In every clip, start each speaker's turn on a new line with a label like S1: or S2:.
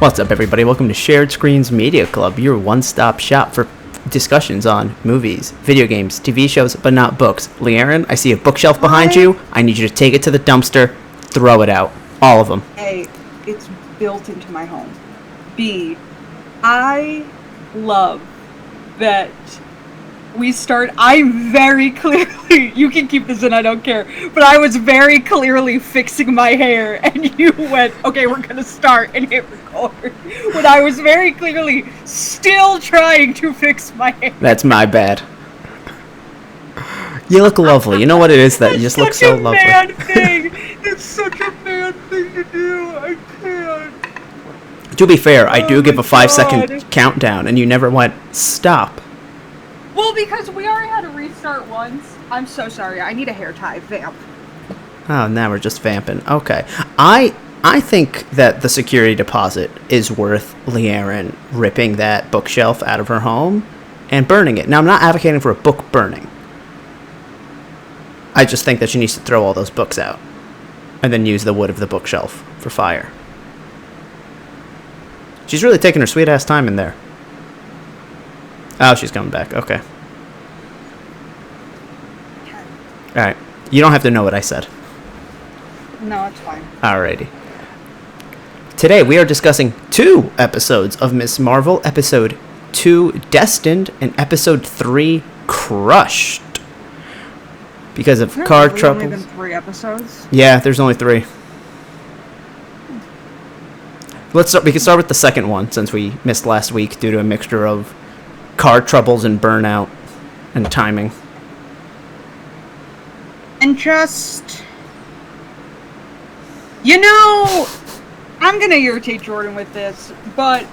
S1: What's up, everybody? Welcome to Shared Screens Media Club, your one-stop shop for discussions on movies, video games, TV shows, but not books. LeighErin, I see a bookshelf behind you. I need you to take it to the dumpster, throw it out. All of them.
S2: A, it's built into my home. B, I love that I'm very clearly, you can keep this in, I don't care, but I was very clearly fixing my hair, and you went, okay, we're gonna start, and hit record, when I was very clearly still trying to fix my hair.
S1: That's my bad. You look lovely. You know what it is that you just look so lovely.
S2: It's such a man thing to do. I can't.
S1: To be fair, I do give a 5-second countdown, and you never went, stop.
S2: Well, because we already had to restart once. I'm so sorry. I need a hair tie. Vamp.
S1: Oh, now we're just vamping. Okay. I think that the security deposit is worth LeighErin ripping that bookshelf out of her home and burning it. Now, I'm not advocating for a book burning. I just think that she needs to throw all those books out and then use the wood of the bookshelf for fire. She's really taking her sweet-ass time in there. Oh, she's coming back. Okay. Alright. You don't have to know what I said.
S2: No, it's fine.
S1: Alrighty. Today we are discussing 2 episodes of Ms. Marvel. Episode 2, Destined, and Episode 3, Crushed. Because of car troubles.
S2: Only been 3 episodes?
S1: Yeah, there's only 3. We can start with the second one, since we missed last week due to a mixture of car troubles and burnout and timing.
S2: And just... You know, I'm gonna irritate Jordan with this, but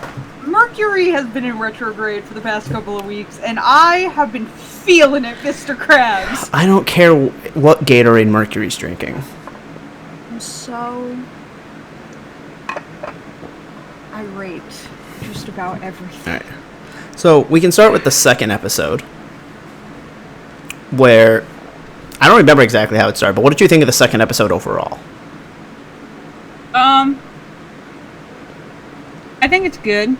S2: Mercury has been in retrograde for the past couple of weeks, and I have been feeling it, Mr. Krabs.
S1: I don't care what Gatorade Mercury's drinking.
S2: I'm so irate just about everything.
S1: Alright. So, we can start with the second episode, where, I don't remember exactly how it started, but what did you think of the second episode overall?
S2: I think it's good.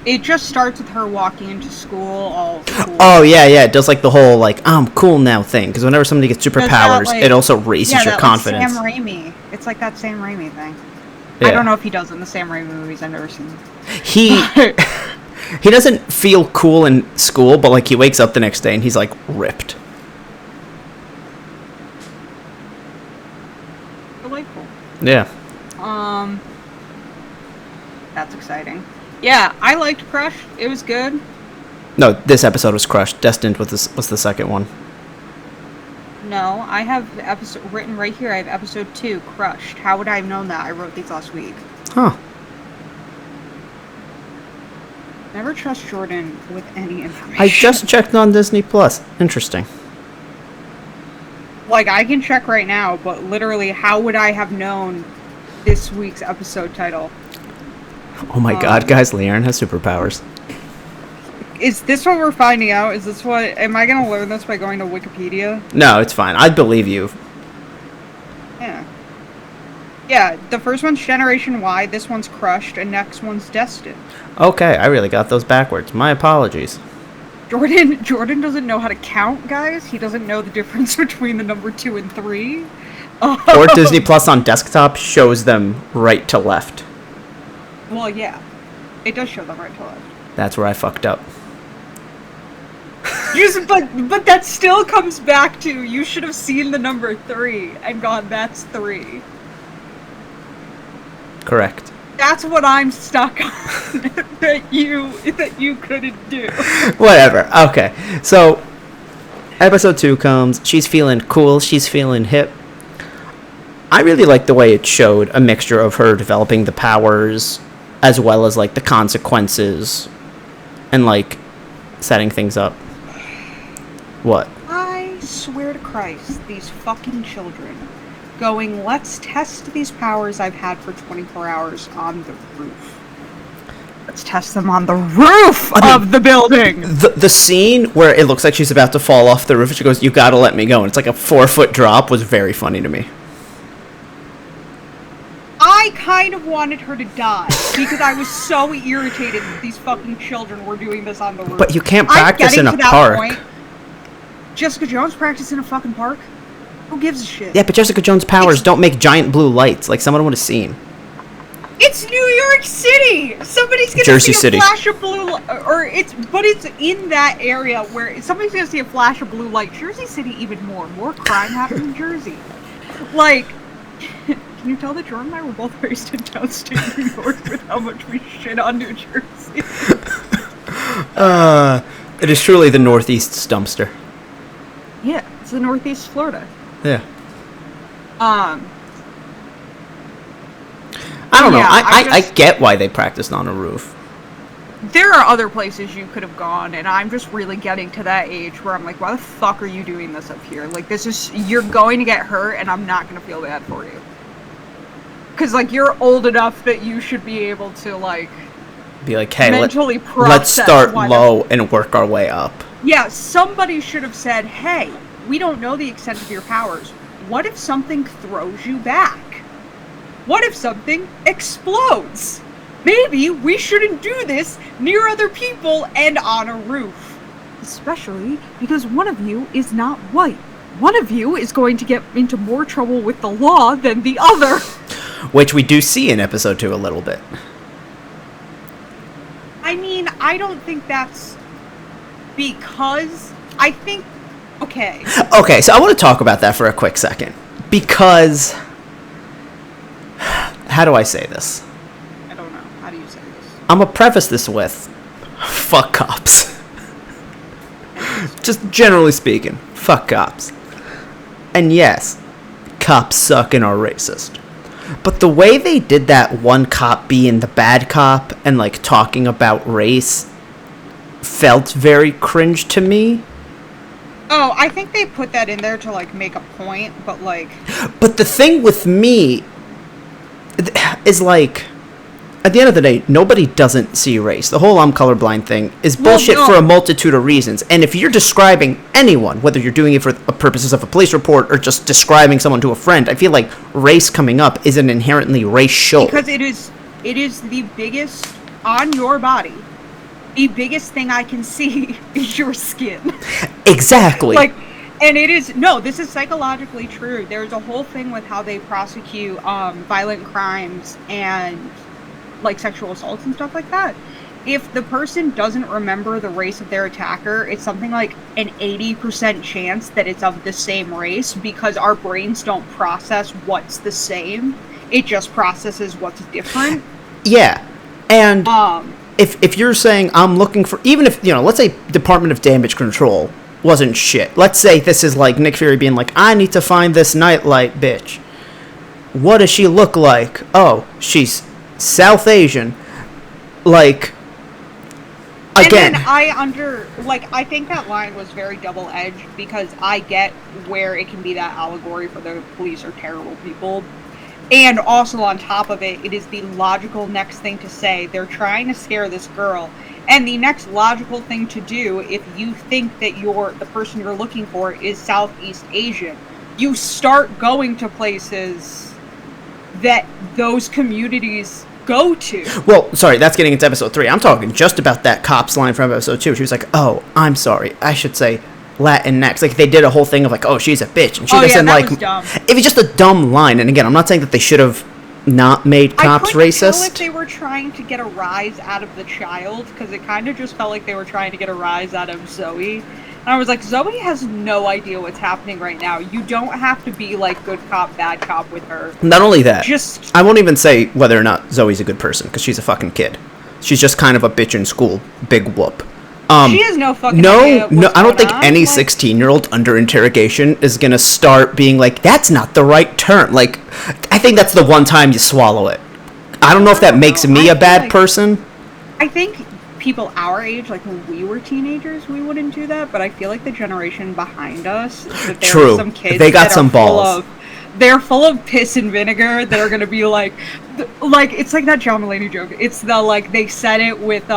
S2: It just starts with her walking into school, all cool.
S1: Oh, yeah, it does like the whole, like, I'm cool now thing, because whenever somebody gets superpowers, it also raises your confidence.
S2: Sam Raimi. It's like that Sam Raimi thing.
S1: Yeah.
S2: I don't know if he does in the Sam Raimi movies. I've never seen them.
S1: He doesn't feel cool in school, but like he wakes up the next day and he's like ripped.
S2: Delightful.
S1: Yeah.
S2: That's exciting. Yeah, I liked Crush. It was good.
S1: No, this episode was Crushed. Destined was the second one.
S2: No, I have the episode written right here. I have episode 2, Crushed. How would I have known that? I wrote these last week.
S1: Huh.
S2: Never trust Jordan with any information.
S1: I just checked on Disney Plus. Interesting.
S2: Like, I can check right now, but literally, how would I have known this week's episode title?
S1: Oh my god, guys, LeighErin has superpowers.
S2: Is this what we're finding out? Is this what... Am I gonna learn this by going to Wikipedia?
S1: No, it's fine. I believe you.
S2: Yeah. Yeah, the first one's Generation Y, this one's Crushed, and next one's Destined.
S1: Okay, I really got those backwards. My apologies.
S2: Jordan doesn't know how to count, guys. He doesn't know the difference between the number 2 and 3.
S1: Or Disney Plus on desktop shows them right to left.
S2: Well, yeah. It does show them right to left.
S1: That's where I fucked up.
S2: But that still comes back to, you should have seen the number 3 and gone, that's 3.
S1: Correct.
S2: That's what I'm stuck on that you couldn't do.
S1: Whatever. Okay. So, episode 2 comes. She's feeling cool. She's feeling hip. I really like the way it showed a mixture of her developing the powers as well as, like, the consequences and, like, setting things up. What?
S2: I swear to Christ, these fucking children going, let's test these powers I've had for 24 hours on the roof. Let's test them on the roof of the building!
S1: The scene where it looks like she's about to fall off the roof and she goes, you gotta let me go, and it's like a 4-foot drop was very funny to me.
S2: I I kind of wanted her to die because I was so irritated that these fucking children were doing this on the roof.
S1: But you can't practice in a park.
S2: Jessica Jones practiced in a fucking park? Who gives a shit?
S1: Yeah, but Jessica Jones' powers don't make giant blue lights like someone would have seen.
S2: It's New York City. Somebody's gonna
S1: Jersey
S2: see
S1: City.
S2: A flash of blue, but it's in that area where somebody's gonna see a flash of blue light. Jersey City, even more crime happened in Jersey. Like, can you tell that Jordan and I were both raised in downstate New York with how much we shit on New Jersey?
S1: It is truly the Northeast's dumpster.
S2: Yeah, it's the Northeast Florida.
S1: Yeah.
S2: I
S1: don't know. I get why they practiced on a roof.
S2: There are other places you could have gone, and I'm just really getting to that age where I'm like, why the fuck are you doing this up here? Like, you're going to get hurt, and I'm not going to feel bad for you. Because, like, you're old enough that you should be able to, like...
S1: Be like, hey,
S2: mentally
S1: let's start low and work our way up.
S2: Yeah, somebody should have said, hey, we don't know the extent of your powers. What if something throws you back? What if something explodes? Maybe we shouldn't do this near other people and on a roof. Especially because one of you is not white. One of you is going to get into more trouble with the law than the other.
S1: Which we do see in episode 2 a little bit.
S2: I mean, I don't think that's because I think... Okay.
S1: Okay, so I want to talk about that for a quick second. Because... How do I say this?
S2: I don't know. How do you say this?
S1: I'm going to preface this with... Fuck cops. Just generally speaking. Fuck cops. And yes, cops suck and are racist. But the way they did that one cop being the bad cop and, like, talking about race felt very cringe to me.
S2: Oh, I think they put that in there to, like, make a point, but, like...
S1: But the thing with me is, like, at the end of the day, nobody doesn't see race. The whole I'm colorblind thing is bullshit for a multitude of reasons. And if you're describing anyone, whether you're doing it for purposes of a police report or just describing someone to a friend, I feel like race coming up is an inherently racial.
S2: Because it is the biggest on your body. The biggest thing I can see is your skin.
S1: Exactly.
S2: Like, and it is, no, this is psychologically true. There's a whole thing with how they prosecute violent crimes and like sexual assaults and stuff like that. If the person doesn't remember the race of their attacker, it's something like an 80% chance that it's of the same race because our brains don't process what's the same. It just processes what's different.
S1: Yeah. And if you're saying I'm looking for, even if, you know, let's say Department of Damage Control wasn't shit. Let's say this is like Nick Fury being like, I need to find this nightlight bitch. What does she look like? Oh, she's South Asian. Like, again.
S2: And then I think that line was very double-edged because I get where it can be that allegory for the police are terrible people. And also on top of it, it is the logical next thing to say. They're trying to scare this girl. And the next logical thing to do, if you think that the person you're looking for is Southeast Asian, you start going to places that those communities go to.
S1: Well, sorry, that's getting into episode 3. I'm talking just about that cop's line from episode 2. She was like, oh, I'm sorry, I should say Latinx. Like, they did a whole thing of like, oh, she's a bitch. And she doesn't
S2: that
S1: like...
S2: was dumb.
S1: It was just a dumb line. And again, I'm not saying that they should have not made cops racist. I couldn't tell
S2: if they were trying to get a rise out of the child, because it kind of just felt like they were trying to get a rise out of Zoe. And I was like, Zoe has no idea what's happening right now. You don't have to be like good cop, bad cop with her.
S1: Not only that, I won't even say whether or not Zoe's a good person, because she's a fucking kid. She's just kind of a bitch in school. Big whoop.
S2: She has no fucking idea what's
S1: I don't think
S2: going
S1: any
S2: on.
S1: 16-year-old under interrogation is going to start being like, that's not the right term. Like, I think that's the one time you swallow it. I don't know if that makes me a bad person.
S2: I think people our age, like when we were teenagers, we wouldn't do that, but I feel like the generation behind us, that there are some kids
S1: they got
S2: that
S1: some
S2: are
S1: balls.
S2: They're full of piss and vinegar that are gonna be like it's like that John Mulaney joke. It's the like they said it with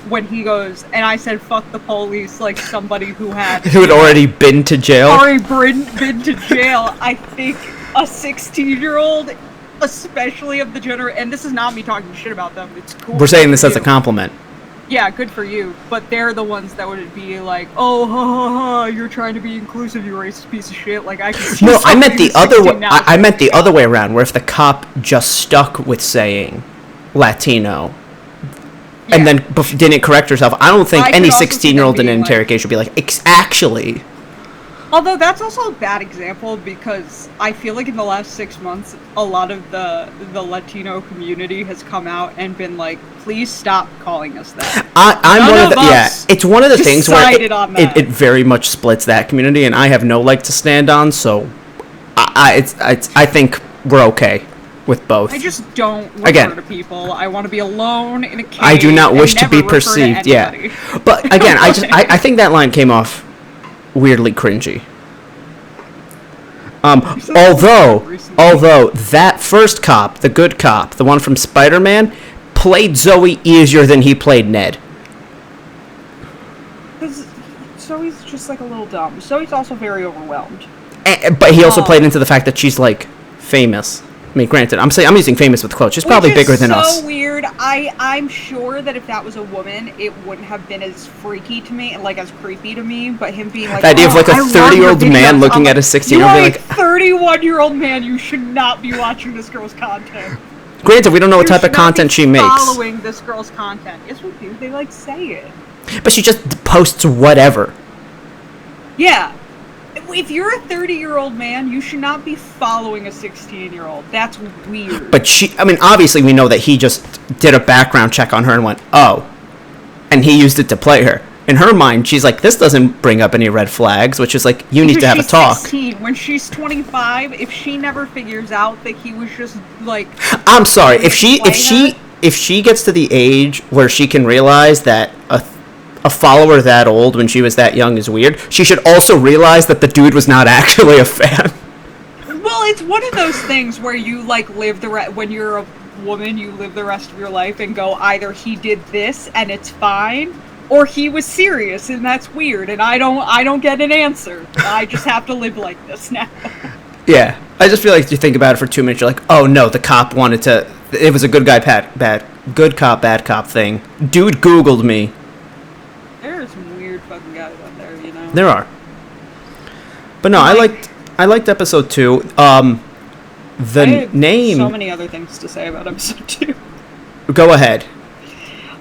S2: when he goes and I said fuck the police, like somebody who had
S1: already been to jail.
S2: Already been to jail. I think a 16-year-old especially of the and this is not me talking shit about them. It's cool.
S1: We're saying this as a compliment.
S2: Yeah, good for you. But they're the ones that would be like, "Oh, ha ha ha! You're trying to be inclusive, you racist piece of shit." Like I can see.
S1: No, I meant the other way. I meant the
S2: God.
S1: other way around, where if the cop just stuck with saying Latino, and then didn't correct herself, I don't think any 16-year-old in an interrogation would be like, actually.
S2: Although that's also a bad example because I feel like in the last 6 months, a lot of the Latino community has come out and been like, "Please stop calling us that."
S1: I'm one of the it's one of the things where it very much splits that community, and I have no leg to stand on. So, I think we're okay with both.
S2: I just don't refer to people. I want to be alone in a cave.
S1: I do not wish to be perceived. Yeah, but again, I think that line came off weirdly cringy. Although that first cop, the good cop, the one from Spider-Man, played Zoe easier than he played Ned.
S2: Because Zoe's just like a little dumb. Zoe's also very overwhelmed.
S1: But he also played into the fact that she's like famous. I mean, granted, I'm using famous with quotes. She's probably bigger than us.
S2: So weird. I'm sure that if that was a woman, it wouldn't have been as freaky to me and like as creepy to me. But him being like,
S1: the idea of like a 30-year-old man looking at a 16-year-old,
S2: you're like, 31-year-old man. You should not be watching this girl's content.
S1: Granted, we don't know what type of content she makes.
S2: Following this girl's content, yes, we do. They like say it.
S1: But she just posts whatever.
S2: Yeah. If you're a 30-year-old man, you should not be following a 16-year-old. That's weird.
S1: But obviously we know that he just did a background check on her and went, oh. And he used it to play her. In her mind, she's like, this doesn't bring up any red flags, which is like, you need to have a talk.
S2: 16. When she's 25, if she never figures out that he was just like...
S1: I'm sorry, if she gets to the age where she can realize that a follower that old when she was that young is weird, she should also realize that the dude was not actually a fan.
S2: Well, it's one of those things where you like live when you're a woman, you live the rest of your life and go, either he did this and it's fine, or he was serious and that's weird, and I don't get an answer. I just have to live like this now.
S1: Yeah, I just feel like you think about it for 2 minutes, you're like, oh no, the cop wanted to. It was a good good cop, bad cop thing. Dude Googled me.
S2: There are some weird fucking guys out there, you know.
S1: There are. But no, I liked episode 2. The name.
S2: So many other things to say about episode 2.
S1: Go ahead.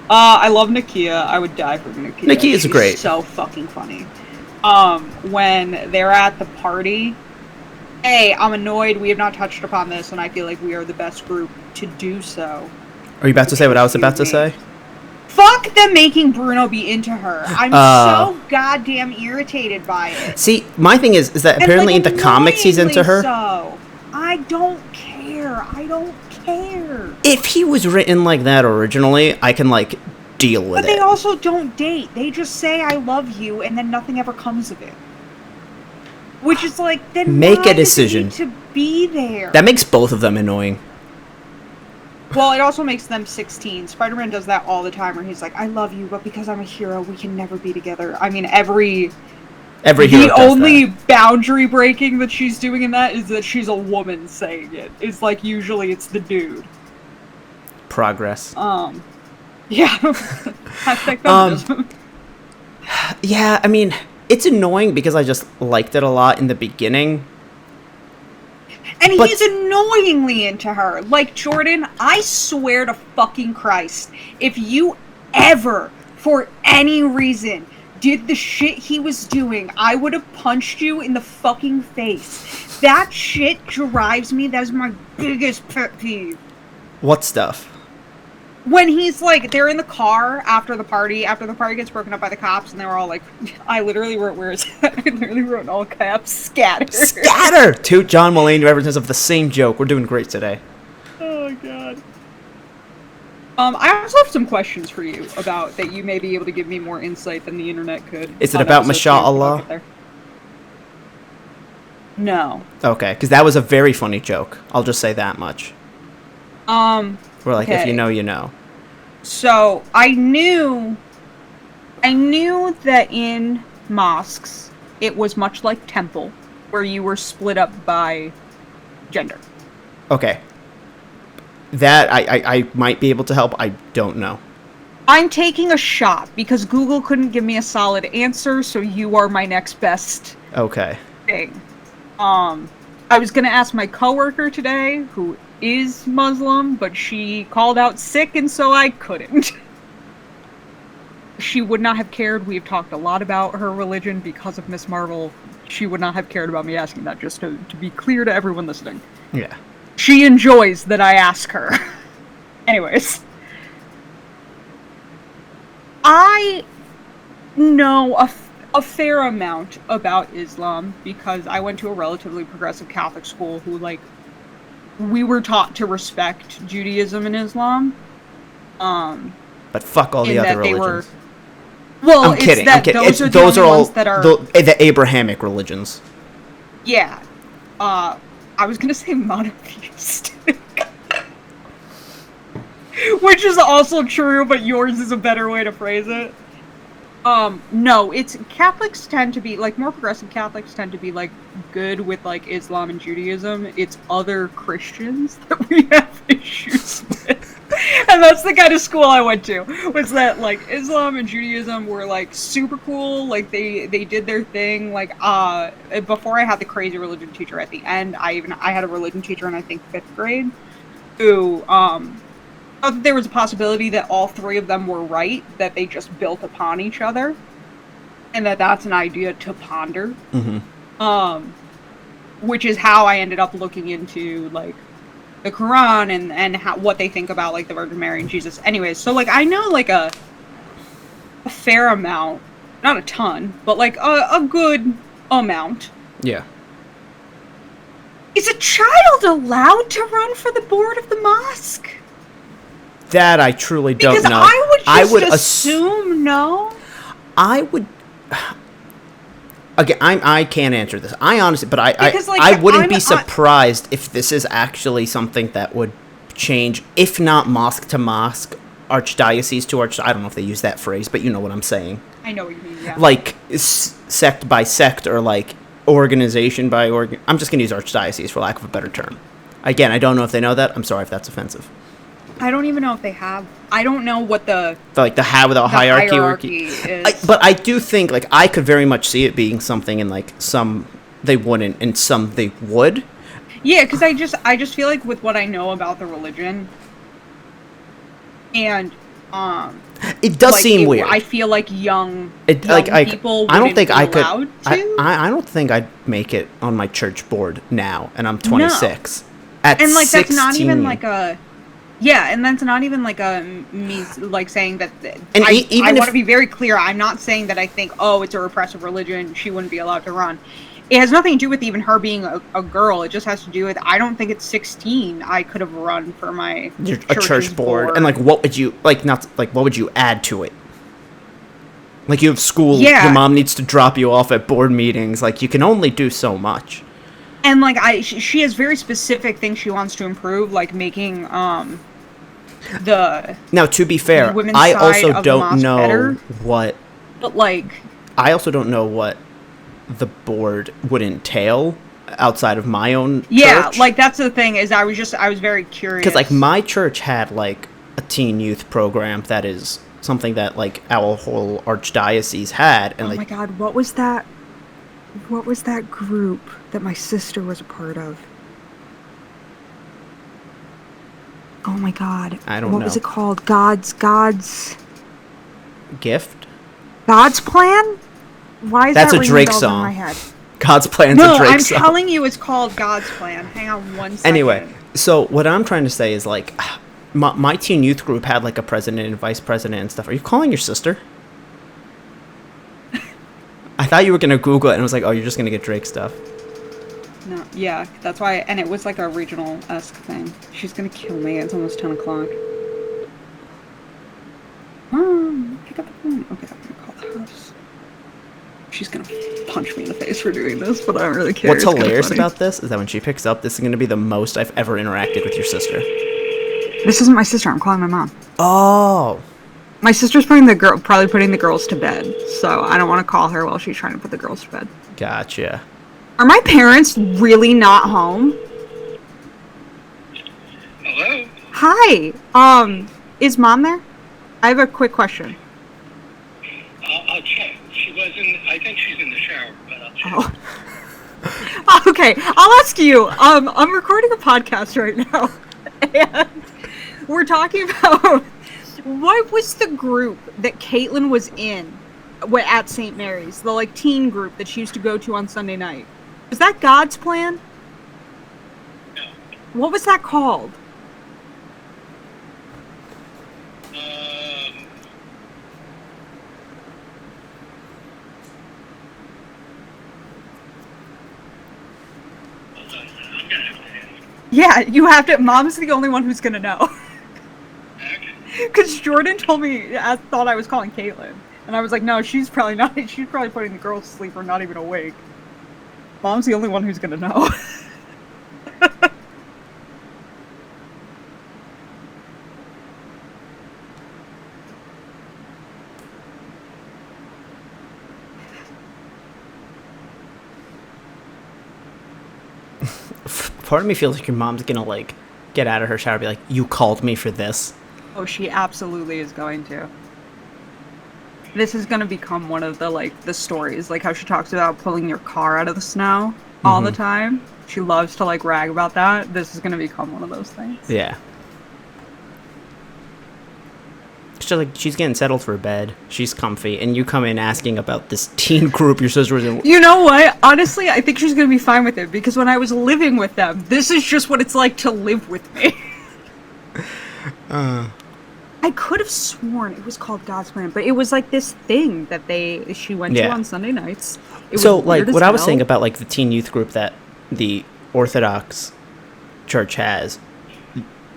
S2: I love Nakia. I would die for Nakia.
S1: Nakia is great.
S2: So fucking funny. When they're at the party. Hey, I'm annoyed we have not touched upon this, and I feel like we are the best group to do so.
S1: Are you about to say what I was about to say?
S2: Fuck them making Bruno be into her. I'm so goddamn irritated by it.
S1: See, my thing is that apparently in the comics he's into her.
S2: So. I don't care.
S1: If he was written like that originally, I can, like, deal with it.
S2: But they also don't date. They just say, I love you, and then nothing ever comes of it. Which is like, then
S1: make a decision
S2: to be there.
S1: That makes both of them annoying.
S2: Well, it also makes them 16. Spider-Man does that all the time, where he's like, I love you, but because I'm a hero, we can never be together. I mean, every hero the only boundary breaking that she's doing in that is that she's a woman saying it. It's like, usually it's the dude.
S1: Progress.
S2: Yeah. Hashtag feminism.
S1: Yeah, I mean, it's annoying because I just liked it a lot in the beginning.
S2: And he's annoyingly into her. Like, Jordan, I swear to fucking Christ, if you ever, for any reason, did the shit he was doing, I would have punched you in the fucking face. That shit drives me. That's my biggest pet peeve.
S1: What stuff?
S2: When he's like, they're in the car after the party gets broken up by the cops, and they were all like, I literally wrote, where is that? I literally wrote in all caps, scatter.
S1: Scatter! Two John Mulaney references of the same joke. We're doing great today.
S2: Oh my god. I also have some questions for you about that you may be able to give me more insight than the internet could.
S1: Is it about Mashallah?
S2: No.
S1: Okay, because that was a very funny joke. I'll just say that much. We're like, if you know, you know.
S2: So, I knew that in mosques, it was much like temple, where you were split up by gender.
S1: Okay. That I might be able to help. I don't know.
S2: I'm taking a shot because Google couldn't give me a solid answer, so you are my next best
S1: Okay.
S2: thing. I was gonna ask my coworker today, who is Muslim, but she called out sick, and so I couldn't. She would not have cared. We've talked a lot about her religion because of Miss Marvel. She would not have cared about me asking that, just to be clear to everyone listening.
S1: Yeah.
S2: She enjoys that I ask her. Anyways. I know a fair amount about Islam because I went to a relatively progressive Catholic school who, like, we were taught to respect Judaism and Islam.
S1: But fuck all the other religions.
S2: Well,
S1: I'm kidding.
S2: Those are all that are
S1: the Abrahamic religions.
S2: Yeah. I was gonna say monotheistic. Which is also true, but yours is a better way to phrase it. No, it's Catholics tend to be, like, more progressive Catholics tend to be, like, good with, like, Islam and Judaism. It's other Christians that we have issues with. And that's the kind of school I went to, was that, like, Islam and Judaism were, like, super cool. Like, they did their thing. Like, before I had the crazy religion teacher at the end, I had a religion teacher in, I think, 5th grade, who, thought that there was a possibility that all three of them were right, that they just built upon each other, and that's an idea to ponder.
S1: Mm-hmm.
S2: Which is how I ended up looking into, like, the Quran and what they think about, like, the Virgin Mary and Jesus. Anyways, so, like, I know, like, a fair amount, not a ton, but, like, a good amount.
S1: Yeah.
S2: Is a child allowed to run for the board of the mosque?
S1: That I truly don't
S2: because
S1: know.
S2: I would assume no.
S1: I would. Again, I can't answer this. I honestly, but
S2: Because, like,
S1: I wouldn't be surprised if this is actually something that would change, if not mosque to mosque, archdiocese to archdiocese. I don't know if they use that phrase, but you know what I'm saying.
S2: I know what you mean, yeah.
S1: Like, sect by sect, or, like, organization by I'm just going to use archdiocese for lack of a better term. Again, I don't know if they know that. I'm sorry if that's offensive.
S2: I don't even know if they have. I don't know what the
S1: hierarchy
S2: is.
S1: But I do think, like, I could very much see it being something in, like, some they wouldn't and some they would.
S2: Yeah, because I just feel like with what I know about the religion, and
S1: it does seem weird.
S2: I feel like young people
S1: I don't think
S2: be
S1: I could.
S2: allowed to.
S1: I don't think I'd make it on my church board now, and I'm 26.
S2: No.
S1: At
S2: and, like,
S1: 16,
S2: that's not even like a. Yeah, and that's not even like me, like, saying that.
S1: And
S2: I
S1: even
S2: want to be very clear. I'm not saying that I think, oh, it's a repressive religion, she wouldn't be allowed to run. It has nothing to do with even her being a girl. It just has to do with, I don't think at 16 I could have run for my
S1: a church board. And, like, what would you what would you add to it? Like, you have school.
S2: Yeah.
S1: Your mom needs to drop you off at board meetings. Like, you can only do so much.
S2: And, like, she has very specific things she wants to improve, like making
S1: Now, to be fair, I also don't know what.
S2: But, like,
S1: I also don't know what the board would entail outside of my own church.
S2: Like, that's the thing, is I was very curious.
S1: Because, like, my church had, like, a teen youth program that is something that, like, our whole archdiocese had. And,
S2: oh, my God, what was that group that my sister was a part of? Oh my God.
S1: I don't know.
S2: What was it called? God's
S1: Gift?
S2: God's Plan? Why is
S1: That's
S2: that
S1: a Drake song.
S2: in my head?
S1: God's Plan's a Drake song.
S2: No, I'm telling you it's called God's Plan. Hang on one second.
S1: Anyway, so what I'm trying to say is, like, my teen youth group had, like, a president and vice president and stuff. Are you calling your sister? I thought you were going to Google it and was like, oh, you're just going to get Drake stuff.
S2: No, yeah, that's why, and it was like a regional-esque thing. She's gonna kill me, it's almost 10 o'clock. Mom, pick up the phone. Okay, I'm gonna call the house. She's gonna punch me in the face for doing this, but I don't really care.
S1: What's hilarious about this is that when she picks up, this is gonna be the most I've ever interacted with your sister.
S2: This isn't my sister, I'm calling my mom.
S1: Oh.
S2: My sister's probably putting the girls to bed, so I don't want to call her while she's trying to put the girls to bed.
S1: Gotcha.
S2: Are my parents really not home?
S3: Hello?
S2: hi. Is Mom there? I have a quick question.
S3: I'll check. She wasn't. I think she's in the shower, but I'll check.
S2: Oh. Okay, I'll ask you. I'm recording a podcast right now, and we're talking about what was the group that Caitlin was in at St. Mary's, the like teen group that she used to go to on Sunday night. Was that God's Plan?
S3: No.
S2: What was that called?
S3: Hold on. I'm gonna have to ask.
S2: Yeah, you have to. Mom's the only one who's gonna know.
S3: Okay.
S2: Because Jordan told me, I thought I was calling Caitlin. And I was like, no, she's probably not. She's probably putting the girls to sleep or not even awake. Mom's the only one who's gonna know.
S1: Part of me feels like your mom's gonna like get out of her shower and be like, "You called me for this."
S2: Oh, she absolutely is going to. This is gonna become one of the like the stories, like how she talks about pulling your car out of the snow all the time. She loves to like rag about that. This is gonna become one of those things.
S1: Yeah. She's getting settled for bed. She's comfy, and you come in asking about this teen group your sister was in.
S2: You know what? Honestly, I think she's gonna be fine with it because when I was living with them, this is just what it's like to live with me. I could have sworn it was called God's Plan, but it was like this thing that she went to on Sunday nights. It
S1: So,
S2: was
S1: like,
S2: weird as
S1: what I was
S2: hell.
S1: saying about, like, the teen youth group that the Orthodox Church has,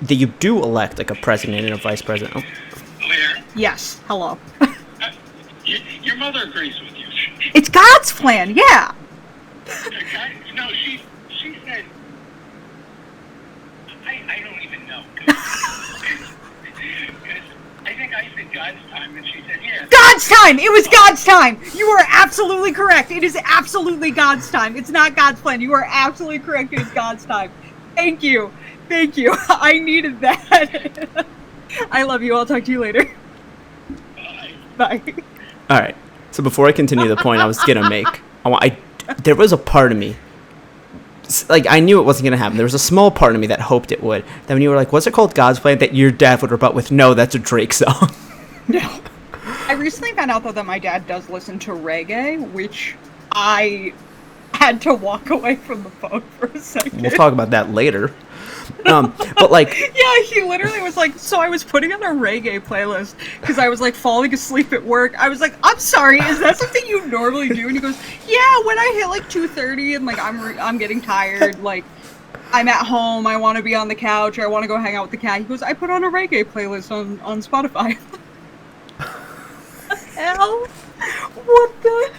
S1: that you do elect, like, a president and a vice president.
S3: LeighErin,
S2: Yes. Hello.
S3: your mother agrees with you.
S2: It's God's plan. Yeah.
S3: Okay? No, she said. I don't even know. I think I said God's time, and she said, yeah.
S2: God's time. It was God's time. You are absolutely correct. It is absolutely God's time. It's not God's plan. You are absolutely correct. It is God's time. Thank you. Thank you. I needed that. I love you. I'll talk to you later. Bye.
S1: All right. So before I continue the point I was gonna make, there was a part of me, like, I knew it wasn't gonna happen. There was a small part of me that hoped it would. Then when you were like, "What's it called, God's Plan?" that your dad would rebut with, "No, that's a Drake song."
S2: No. I recently found out though that my dad does listen to reggae, which I had to walk away from the phone for a second.
S1: We'll talk about that later. But like,
S2: yeah, he literally was like, so I was putting on a reggae playlist because I was like falling asleep at work. I was like, I'm sorry, is that something you normally do? And he goes, yeah, when I hit like 2:30 and like I'm getting tired, like I'm at home, I want to be on the couch, or I want to go hang out with the cat. He goes, I put on a reggae playlist on Spotify. What the hell? What the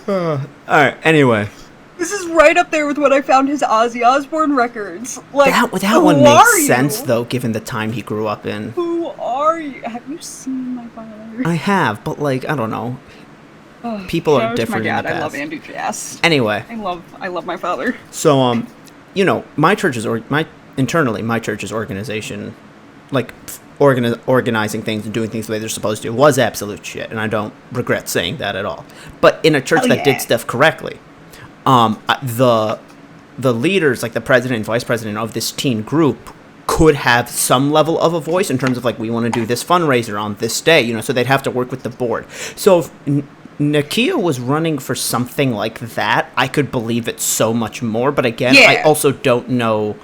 S2: hell?
S1: all right. Anyway,
S2: This is right up there with what I found his Ozzy Osbourne records. Like,
S1: that one makes sense though, given the time he grew up in.
S2: Who are you? Have you seen my father?
S1: I have, but like, I don't know. People are different
S2: My
S1: in
S2: dad.
S1: the
S2: I love
S1: past.
S2: Andrew Jazz.
S1: Anyway,
S2: I love my father.
S1: so you know, my church is internally my church's organization, like organizing things and doing things the way they're supposed to, was absolute shit, and I don't regret saying that at all. But in a church that did stuff correctly, the leaders, like the president and vice president of this teen group, could have some level of a voice in terms of like, we want to do this fundraiser on this day, you know, so they'd have to work with the board. So if Nakia was running for something like that, I could believe it so much more. But again, I also don't know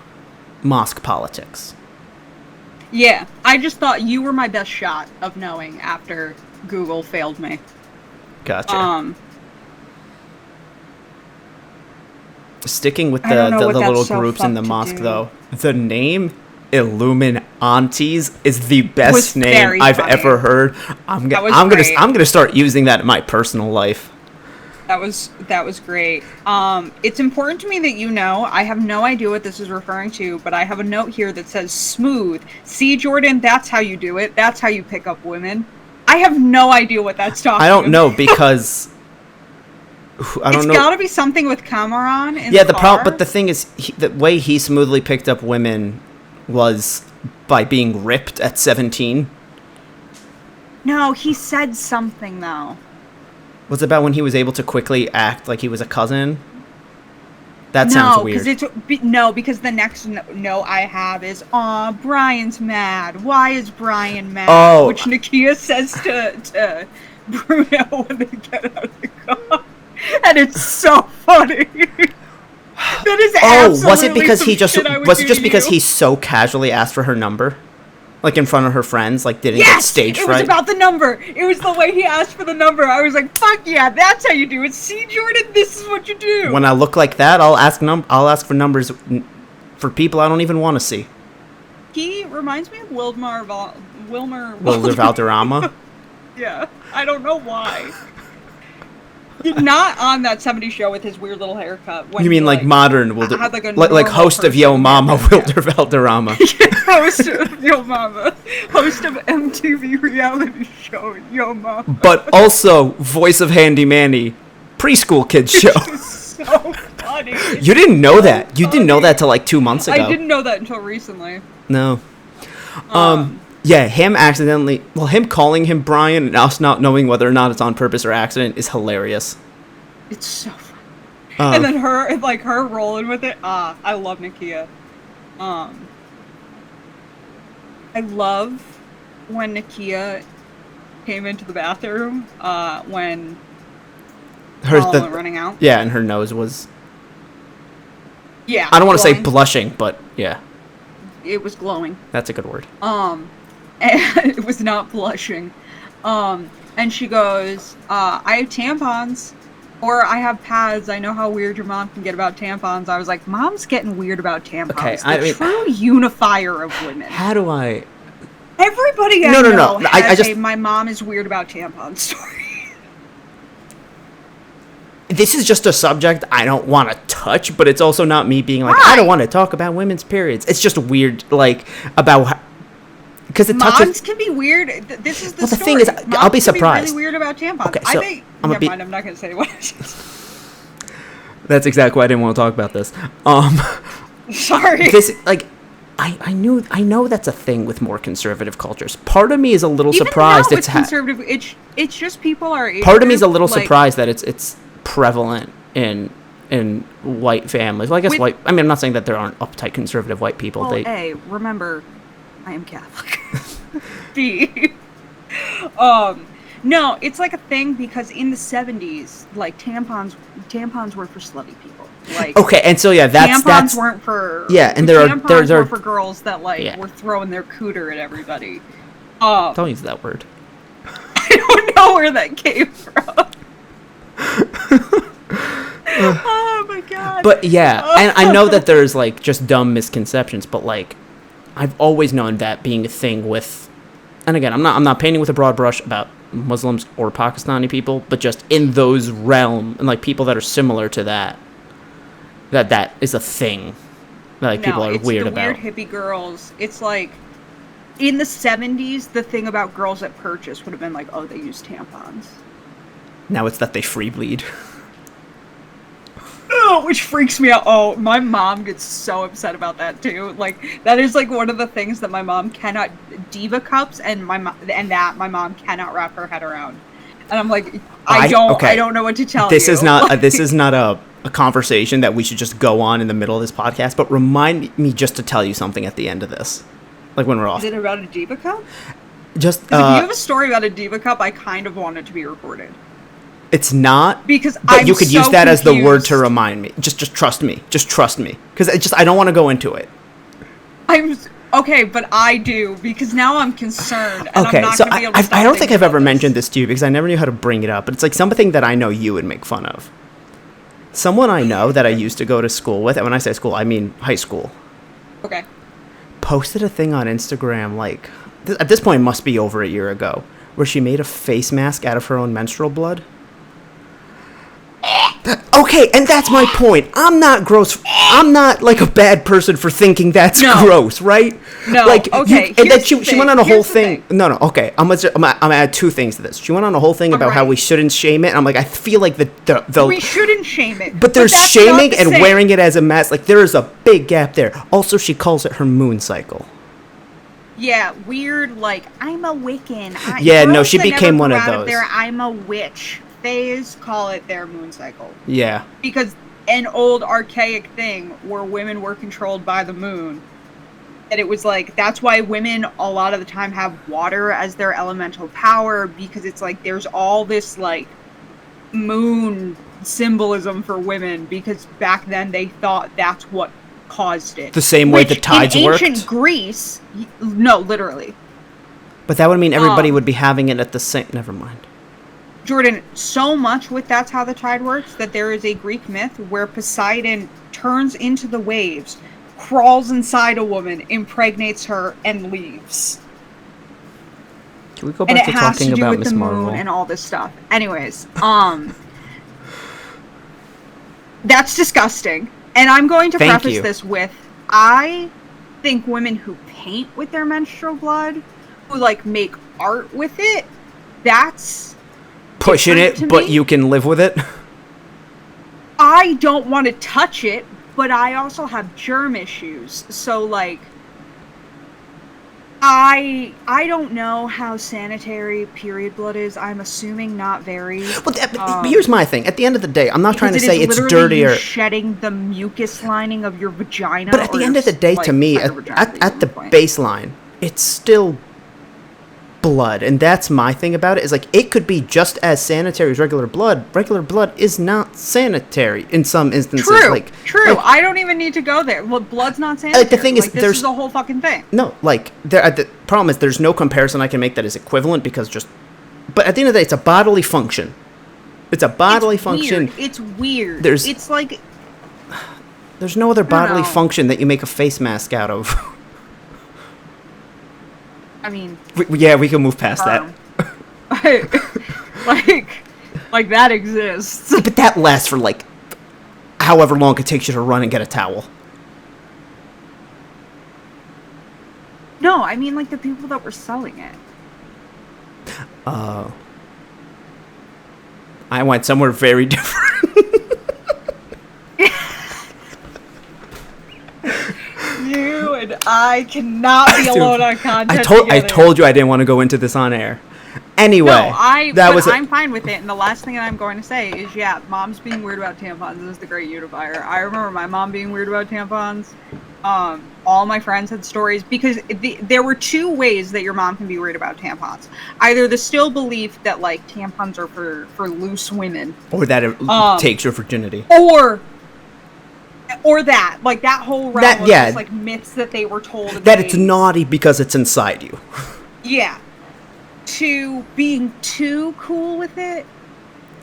S1: mosque politics.
S2: Yeah, I just thought you were my best shot of knowing after Google failed me.
S1: Gotcha. Sticking with
S2: I don't know
S1: the
S2: what
S1: little
S2: that's so
S1: groups in the
S2: fucked to
S1: mosque,
S2: do.
S1: though, the name Illuminantes is the best
S2: Was
S1: name
S2: very
S1: I've
S2: funny.
S1: ever heard. I'm
S2: great.
S1: gonna start using that in my personal life.
S2: That was great. It's important to me that you know, I have no idea what this is referring to, but I have a note here that says smooth. See, Jordan, that's how you do it. That's how you pick up women. I have no idea what that's talking about.
S1: I don't know because I don't know.
S2: It's gotta be something with Cameron in
S1: Yeah,
S2: the
S1: the
S2: car.
S1: but the thing is, the way he smoothly picked up women was by being ripped at 17.
S2: No, he said something though.
S1: Was it about when he was able to quickly act like he was a cousin? That sounds weird.
S2: Because the next note I have is, "Aw, Brian's mad. Why is Brian mad?"
S1: Oh.
S2: Which Nakia says to Bruno when they get out of the car, and it's so funny. That is absolutely
S1: was it because
S2: some
S1: he just
S2: shit I would
S1: was it
S2: do
S1: just
S2: to
S1: because
S2: you.
S1: he so casually asked for her number, like in front of her friends, like didn't get
S2: Yes,
S1: stage
S2: it
S1: fright?
S2: was about the number. It was the way he asked for the number. I was like, "Fuck yeah, that's how you do it." See, Jordan, this is what you do.
S1: When I look like that, I'll ask for numbers for people I don't even want to see.
S2: He reminds me of Wilmer
S1: Valderrama.
S2: Yeah, I don't know why. He's not on that 70s show with his weird little haircut. When
S1: You mean
S2: he,
S1: like modern Wilder,
S2: had, like, a
S1: like
S2: normal
S1: host of
S2: person
S1: Yo Mama,
S2: haircut,
S1: Wilder Valderrama.
S2: host of Yo Mama, host of MTV reality show Yo Mama.
S1: But also voice of Handy Manny, preschool kids show.
S2: It's so funny.
S1: You didn't know that. You didn't know that till like 2 months ago.
S2: I didn't know that until recently.
S1: No. Yeah, him calling him Brian and us not knowing whether or not it's on purpose or accident is hilarious.
S2: It's so funny. And then her rolling with it. I love Nakia. I love when Nakia came into the bathroom when Paul running out.
S1: Yeah, and her nose was...
S2: Yeah.
S1: I don't want to say
S2: glowing.
S1: blushing, but yeah.
S2: It was glowing.
S1: That's a good word.
S2: And it was not blushing. And she goes, I have tampons, or I have pads. I know how weird your mom can get about tampons. I was like, Mom's getting weird about tampons.
S1: Okay,
S2: The true unifier of women.
S1: How do I...
S2: Everybody I
S1: No.
S2: know has
S1: I just...
S2: my mom is weird about tampons story.
S1: This is just a subject I don't want to touch, but it's also not me being like,
S2: Right.
S1: I don't want to talk about women's periods. It's just weird, like, about... Because it
S2: Moms
S1: touches...
S2: can be weird. This is the
S1: Well, the
S2: story.
S1: thing is,
S2: Moms
S1: I'll be
S2: can
S1: surprised.
S2: Really weird about tampons.
S1: Okay, so
S2: Never mind. I'm not going to say what it is.
S1: That's exactly why I didn't want to talk about this.
S2: Sorry.
S1: This, like... I know that's a thing with more conservative cultures. Part of me is a little
S2: Even
S1: surprised
S2: now
S1: it's
S2: with conservative. It's just people are.
S1: Part of me is a little surprised that it's prevalent in white families. Well, I guess white. I mean, I'm not saying that there aren't uptight conservative white people.
S2: Well, A, remember, I am Catholic. B, no, it's like a thing because in the 70s, like tampons were for slutty people. Like
S1: okay, and so yeah, that's
S2: weren't for
S1: and there
S2: were for girls that were throwing their cooter at everybody.
S1: Don't use that word.
S2: I don't know where that came from. Oh my god.
S1: But yeah, and I know that there's like just dumb misconceptions, but like I've always known that being a thing with, and again, I'm not painting with a broad brush about Muslims or Pakistani people, but just in those realm and like people that are similar to that is a thing that like people are weird about.
S2: Weird hippie girls. It's like in the 70s, the thing about girls at Purchase would have been like, oh, they use tampons.
S1: Now it's that they free bleed.
S2: Oh, which freaks me out. Oh, my mom gets so upset about that too. Like that is like one of the things that my mom cannot diva cups, and my mom cannot wrap her head around. And I'm like, I don't know what to tell you.
S1: This is not a conversation that we should just go on in the middle of this podcast. But remind me just to tell you something at the end of this, like when we're off.
S2: Is it about a diva cup?
S1: Just
S2: if you have a story about a diva cup, I kind of want it to be recorded.
S1: It's not,
S2: because
S1: but you could use that as the word to remind me. Just trust me. Just trust me, because I don't want to go into it.
S2: Okay, but I do, because now I'm concerned. And
S1: okay,
S2: I'm not
S1: so
S2: gonna be able to
S1: I don't think I've ever
S2: about
S1: mentioned this to you because I never knew how to bring it up. But it's like something that I know you would make fun of. Someone I know that I used to go to school with, and when I say school, I mean high school.
S2: Okay.
S1: Posted a thing on Instagram, like at this point, it must be over a year ago, where she made a face mask out of her own menstrual blood. Okay, and that's my point. I'm not gross. I'm not like a bad person for thinking that's gross, right?
S2: No.
S1: Like,
S2: okay.
S1: And then she went on a whole
S2: thing.
S1: No. Okay. I'm gonna add two things to this. She went on a whole thing about how we shouldn't shame it. And I'm like, I feel like the
S2: we shouldn't shame it.
S1: But there's shaming and wearing it as a mask. Like there is a big gap there. Also, she calls it her moon cycle.
S2: Yeah, weird, like, I'm a Wiccan.
S1: Yeah, no,
S2: Girls
S1: she
S2: that
S1: became
S2: never
S1: one
S2: grew
S1: of
S2: out
S1: those.
S2: their I'm a witch phase call it their moon cycle.
S1: Yeah.
S2: Because an old archaic thing where women were controlled by the moon. And it was like, that's why women a lot of the time have water as their elemental power, because it's like there's all this like moon symbolism for women, because back then they thought that's what caused it.
S1: The same way the
S2: Which
S1: tides
S2: in ancient
S1: worked?
S2: Greece, no, literally.
S1: But that would mean everybody
S2: Um,
S1: would be having it at the same... Never mind.
S2: Jordan, so much with that's how the tide works that there is a Greek myth where Poseidon turns into the waves, crawls inside a woman, impregnates her, and leaves.
S1: Can we go
S2: And
S1: back
S2: it
S1: to
S2: has
S1: talking
S2: to do
S1: about
S2: with
S1: Miss
S2: the
S1: Marvel?
S2: moon and all this stuff. Anyways, that's disgusting. And I'm going to
S1: Thank
S2: preface
S1: you.
S2: this with, I think women who paint with their menstrual blood, who like make art with it, that's
S1: Pushing
S2: different
S1: it,
S2: to
S1: but
S2: me.
S1: you can live with it?
S2: I don't want to touch it, but I also have germ issues. So like I don't know how sanitary period blood is. I'm assuming not very.
S1: Well, here's my thing. At the end of the day, I'm not trying to say it's dirtier.
S2: You shedding the mucus lining of your vagina.
S1: But at the end of the day, to me, at the baseline, it's still blood. And that's my thing about it, is like, it could be just as sanitary as regular blood. Regular blood is not sanitary in some instances.
S2: True. Like, I don't even need to go there. Well, blood's not sanitary.
S1: Like, the thing is,
S2: this is the whole fucking thing.
S1: No, like, the problem is there's no comparison I can make that is equivalent, because just... But at the end of the day, it's a bodily function. It's a bodily function.
S2: It's weird. It's like...
S1: There's no other bodily function that you make a face mask out of.
S2: I mean...
S1: we can move past that.
S2: like that exists.
S1: But that lasts for, like, however long it takes you to run and get a towel.
S2: No, I mean, like, the people that were selling it.
S1: I went somewhere very different.
S2: You and I cannot be alone on content.
S1: I told you I didn't want to go into this on air. Anyway,
S2: I'm fine with it. And the last thing that I'm going to say is, yeah, mom's being weird about tampons is the great unifier. I remember my mom being weird about tampons. All my friends had stories, because there were two ways that your mom can be weird about tampons. Either the still belief that like tampons are for loose women,
S1: or that it takes your virginity,
S2: or that, like, that whole realm of just, like, myths that they were told.
S1: That it's naughty because it's inside you.
S2: Yeah. To being too cool with it,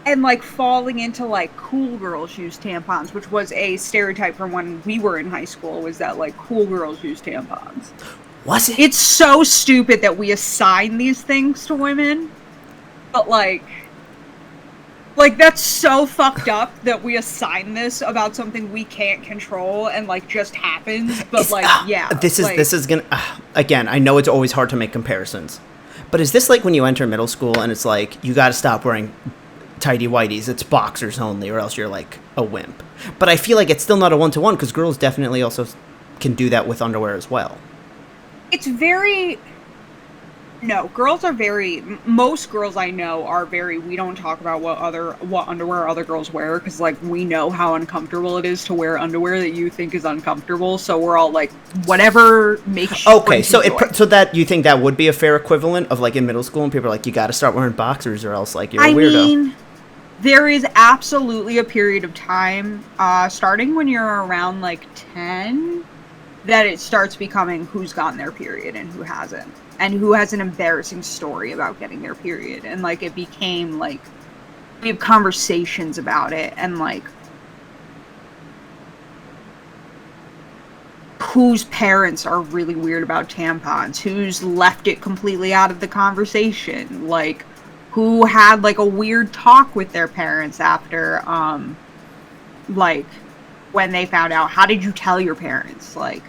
S2: and, like, falling into, like, cool girls use tampons, which was a stereotype from when we were in high school, was that, like, cool girls use tampons.
S1: Was it?
S2: It's so stupid that we assign these things to women, but, like, that's so fucked up that we assign this about something we can't control and, like, just happens. But,
S1: this is gonna... again, I know it's always hard to make comparisons. But is this like when you enter middle school and it's like, you gotta stop wearing tighty whities, it's boxers only, or else you're, like, a wimp. But I feel like it's still not a one-to-one, because girls definitely also can do that with underwear as well.
S2: It's very... No, girls are very... Most girls I know are very... We don't talk about what underwear other girls wear, because, like, we know how uncomfortable it is to wear underwear that you think is uncomfortable, so we're all like, whatever makes you...
S1: Okay, so that you think that would be a fair equivalent of, like, in middle school, and people are like, you gotta start wearing boxers or else, like, you're a weirdo. I mean,
S2: there is absolutely a period of time, starting when you're around, like, 10, that it starts becoming who's gotten their period and who hasn't. And who has an embarrassing story about getting their period. And, like, it became, like, we have conversations about it. And, like, whose parents are really weird about tampons. Who's left it completely out of the conversation. Like, who had, like, a weird talk with their parents after, like, when they found out. How did you tell your parents? Like,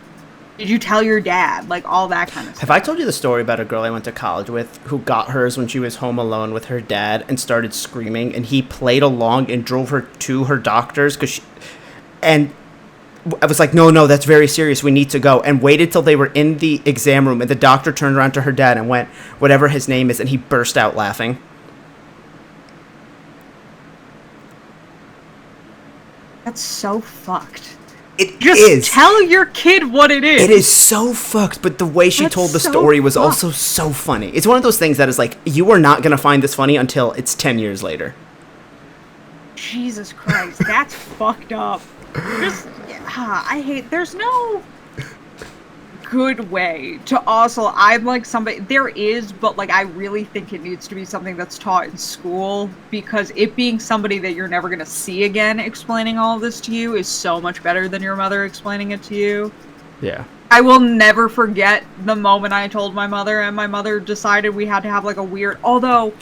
S2: did you tell your dad? Like, all that kind of stuff.
S1: Have I told you the story about a girl I went to college with who got hers when she was home alone with her dad and started screaming, and he played along and drove her to her doctor's? And I was like, no, that's very serious. We need to go. And waited till they were in the exam room. And the doctor turned around to her dad and went, whatever his name is. And he burst out laughing.
S2: That's so fucked.
S1: It
S2: Just
S1: is.
S2: tell your kid what it is.
S1: It is so fucked. But the way she told the story was also so funny. It's one of those things that is like, you are not going to find this funny until it's 10 years later.
S2: Jesus Christ. That's fucked up. There's no good way to also, I'm like somebody, there is, but like I really think it needs to be something that's taught in school, because it being somebody that you're never going to see again explaining all of this to you is so much better than your mother explaining it to you.
S1: Yeah.
S2: I will never forget the moment I told my mother, and my mother decided we had to have like a weird, although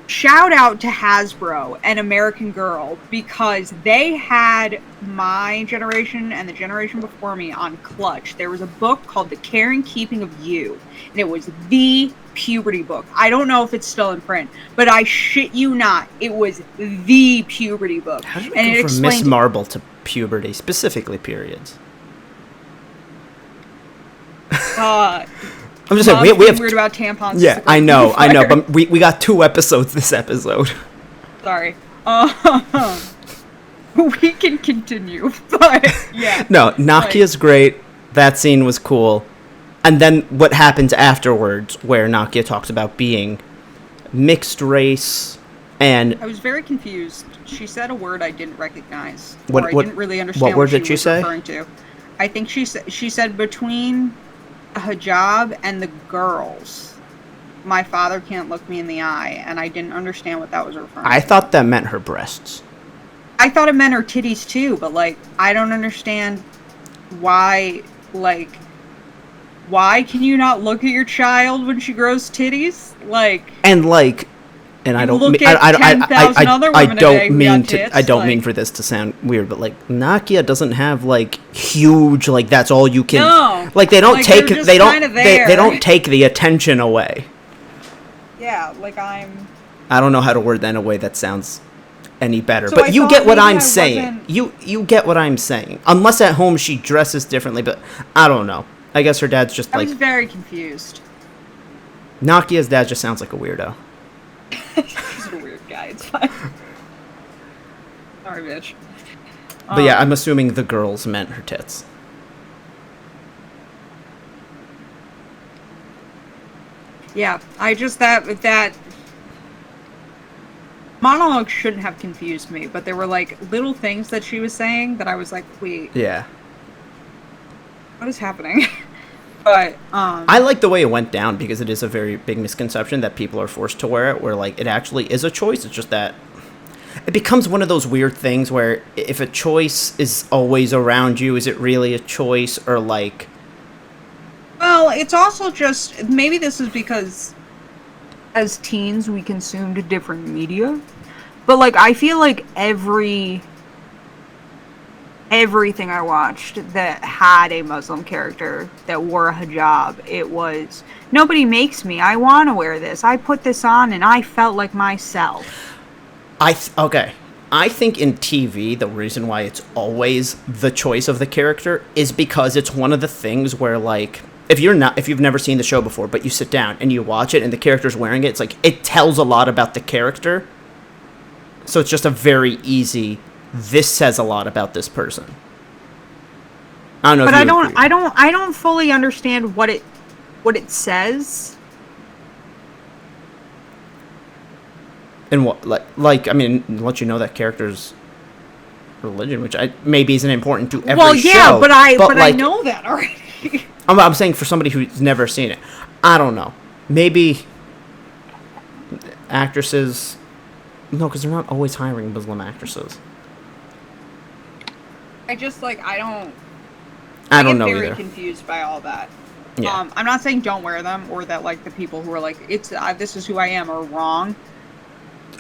S2: shout out to Hasbro and American Girl, because they had my generation and the generation before me on clutch. There was a book called The Care and Keeping of You, and it was the puberty book. I don't know if it's still in print, but I shit you not, it was the puberty book.
S1: How did we go from Miss Marble to puberty, specifically periods? I'm just saying, we have
S2: weird about tampons.
S1: Yeah, I know, but we got 2 episodes this episode.
S2: Sorry. We can continue, but yeah.
S1: No, Nakia's great. That scene was cool. And then what happens afterwards, where Nakia talks about being mixed race, and
S2: I was very confused. She said a word I didn't recognize.
S1: What
S2: I didn't really understand
S1: what word
S2: she
S1: did she
S2: was
S1: say?
S2: referring to. I think she said between a hijab and the girls, my father can't look me in the eye, and I didn't understand what that was referring to.
S1: I thought that meant her breasts.
S2: I thought it meant her titties too, but like I don't understand why can you not look at your child when she grows titties? And I don't mean for this to sound weird, but like Nakia doesn't have like huge, like that's all you can. No,
S1: like they don't
S2: like,
S1: take
S2: they
S1: don't take the attention away.
S2: Yeah,
S1: I don't know how to word that in a way that sounds any better,
S2: so
S1: but you get what I'm saying. You get what I'm saying. Unless at home she dresses differently, but I don't know. I guess her dad's just like.
S2: I was very confused.
S1: Nakia's dad just sounds like a weirdo.
S2: He's a weird guy. It's fine. Sorry, bitch.
S1: But yeah, I'm assuming the girls meant her tits.
S2: Yeah, I just that monologue shouldn't have confused me, but there were like little things that she was saying that I was like, wait.
S1: Yeah.
S2: What is happening? But
S1: I like the way it went down, because it is a very big misconception that people are forced to wear it, where like it actually is a choice. It's just that it becomes one of those weird things where if a choice is always around you, is it really a choice, or like?
S2: Well, it's also just, maybe this is because as teens we consumed different media, but like I feel like everything I watched that had a Muslim character that wore a hijab, it was, nobody makes me, I want to wear this, I put this on and I felt like myself.
S1: Okay. I think in TV, the reason why it's always the choice of the character is because it's one of the things where, like, if you've never seen the show before, but you sit down and you watch it and the character's wearing it, it's like, it tells a lot about the character. So it's just a very easy, this says a lot about this person. I don't know. But
S2: I don't fully understand what it says.
S1: And what, like, I mean, let you know that character's religion, which maybe isn't important to every show.
S2: Well, yeah, but
S1: like,
S2: I know that already.
S1: I'm saying for somebody who's never seen it, I don't know. Maybe actresses, no, because they're not always hiring Muslim actresses.
S2: I just I don't
S1: know either.
S2: I'm very confused by all that.
S1: Yeah.
S2: I'm not saying don't wear them, or that like the people who are like, it's this is who I am, are wrong.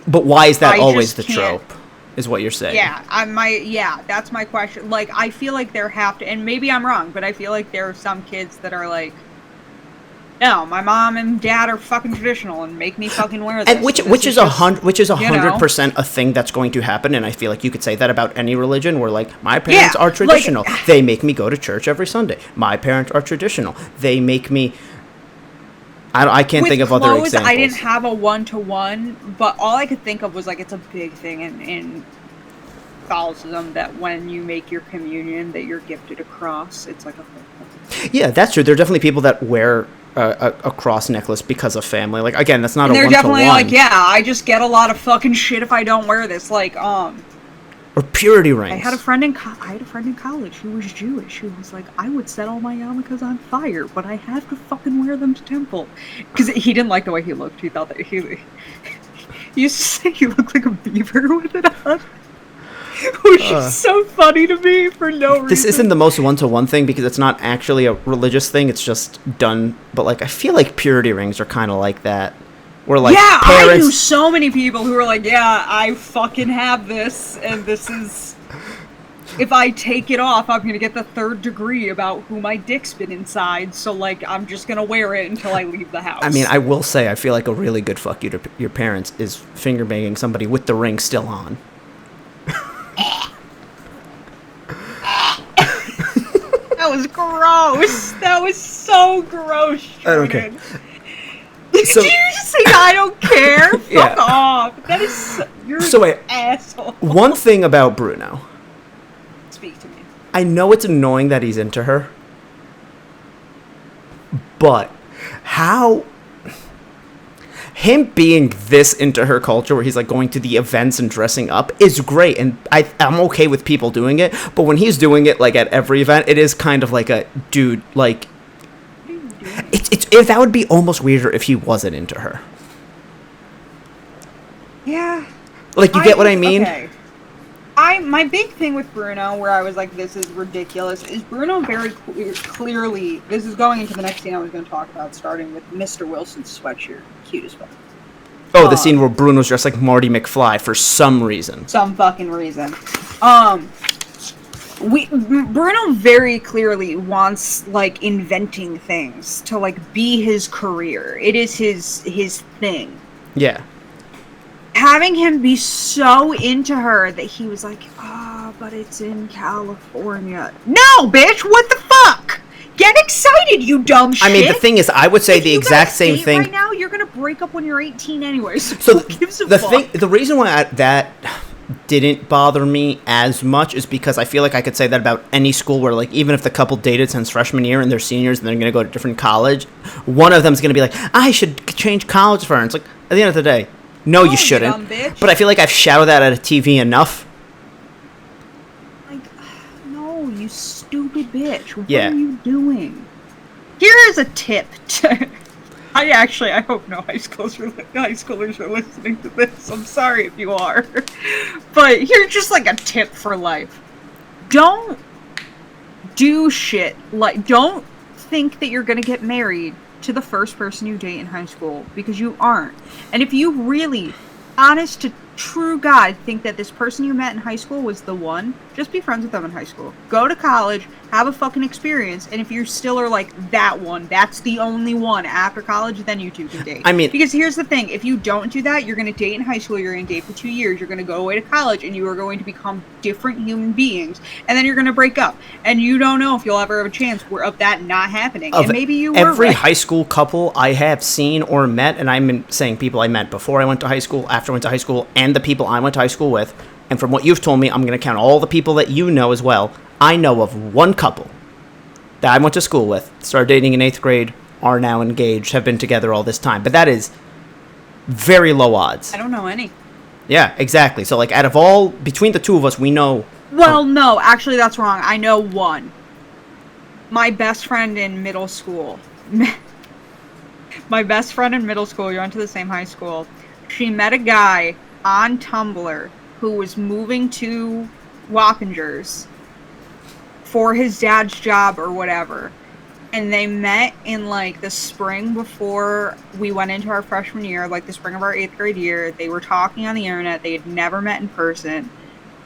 S1: But why is that always the trope? Is what you're saying?
S2: Yeah, that's my question. Like, I feel like there have to, and maybe I'm wrong, but I feel like there are some kids that are like, No, my mom and dad are fucking traditional and make me fucking wear this.
S1: And which is
S2: just,
S1: 100% a thing that's going to happen, and I feel like you could say that about any religion. Where like my parents
S2: Yeah,
S1: are
S2: like-
S1: traditional, they make me go to church every Sunday. My parents are traditional, they make me. I can't think of other
S2: clothes,
S1: examples.
S2: I didn't have a one-to-one, but all I could think of was like it's a big thing in Catholicism that when you make your communion that you're gifted a cross. It's like a
S1: Yeah, that's true. There are definitely people that wear a cross necklace because of family. Like again, that's not
S2: and
S1: a
S2: they're
S1: one to one.
S2: definitely like, yeah, I just get a lot of fucking shit if I don't wear this. Like,
S1: Or purity rings.
S2: I had a friend in college who was Jewish who was like, I would set all my yarmulkes on fire, but I have to fucking wear them to temple because he didn't like the way he looked. He thought that he used to say he looked like a beaver with it on. Which is so funny to me for no reason.
S1: This isn't the most one-to-one thing because it's not actually a religious thing. It's just done. But like, I feel like purity rings are kind of like that. Where like
S2: yeah, I
S1: parents.
S2: knew so many people who were like, yeah, I fucking have this, and this is. If I take it off, I'm gonna get the 3rd degree about who my dick's been inside. So like, I'm just gonna wear it until I leave the house.
S1: I mean, I will say, I feel like a really good fuck you to your parents is finger banging somebody with the ring still on.
S2: That was gross. That was so gross, Jordan.
S1: So,
S2: Did you just say I don't care?
S1: Yeah.
S2: Fuck off. That is you're
S1: So wait.
S2: an asshole.
S1: one thing about Bruno,
S2: Speak to me.
S1: I know it's annoying that he's into her, but how him being this into her culture where he's like going to the events and dressing up is great, and I'm okay with people doing it, but when he's doing it like at every event, it is kind of like a dude, like that would be almost weirder if he wasn't into her.
S2: Yeah.
S1: Like, you get what I mean?
S2: Okay. My big thing with Bruno, where I was like, this is ridiculous, is Bruno very clearly, this is going into the next scene I was going to talk about, starting with Mr. Wilson's sweatshirt. Cute as fuck.
S1: Oh, the scene where Bruno's dressed like Marty McFly for some reason.
S2: Some fucking reason. Bruno very clearly wants, like, inventing things to, like, be his career. It is his thing.
S1: Yeah.
S2: Having him be so into her that he was like, but it's in California. No, bitch, what the fuck? Get excited, you dumb shit.
S1: I mean, the thing is, I would say
S2: if
S1: the
S2: you
S1: exact
S2: guys
S1: same
S2: date
S1: thing.
S2: Right now, you're gonna break up when you're 18 anyway.
S1: So
S2: who gives a
S1: the
S2: fuck?
S1: the reason why that didn't bother me as much is because I feel like I could say that about any school where, like, even if the couple dated since freshman year and they're seniors and they're going to go to a different college, one of them's going to be like, I should change college for her. And it's like, at the end of the day, no, you shouldn't.
S2: Dumb bitch.
S1: But I feel like I've shouted that at a TV enough.
S2: Like, no, you stupid bitch. What
S1: Yeah.
S2: are you doing? Here is a tip to... I hope no high schoolers are listening to this. I'm sorry if you are. But here's just like a tip for life. Don't do shit. Like, don't think that you're gonna get married to the first person you date in high school, because you aren't. And if you really, honest to true God, think that this person you met in high school was the one, just be friends with them in high school. Go to college, have a fucking experience, and if you still are like, that one, that's the only one after college, then you two can date.
S1: I mean...
S2: Because here's the thing, if you don't do that, you're going to date in high school, you're going to date for 2 years, you're going to go away to college, and you are going to become different human beings, and then you're going to break up. And you don't know if you'll ever have a chance of that not happening. And maybe you were
S1: every
S2: right.
S1: high school couple I have seen or met, and I'm saying people I met before I went to high school, after I went to high school, and the people I went to high school with, and from what you've told me, I'm going to count all the people that you know as well. I know of one couple that I went to school with, started dating in 8th grade, are now engaged, have been together all this time. But that is very low odds.
S2: I don't know any.
S1: Yeah, exactly. So, like, out of all, between the two of us, we know...
S2: Well, no, actually that's wrong. I know one. My best friend in middle school. My best friend in middle school, we went to the same high school. She met a guy on Tumblr who was moving to Wappingers for his dad's job or whatever. And they met in, like, the spring before we went into our freshman year, like the spring of our 8th grade year. They were talking on the internet. They had never met in person.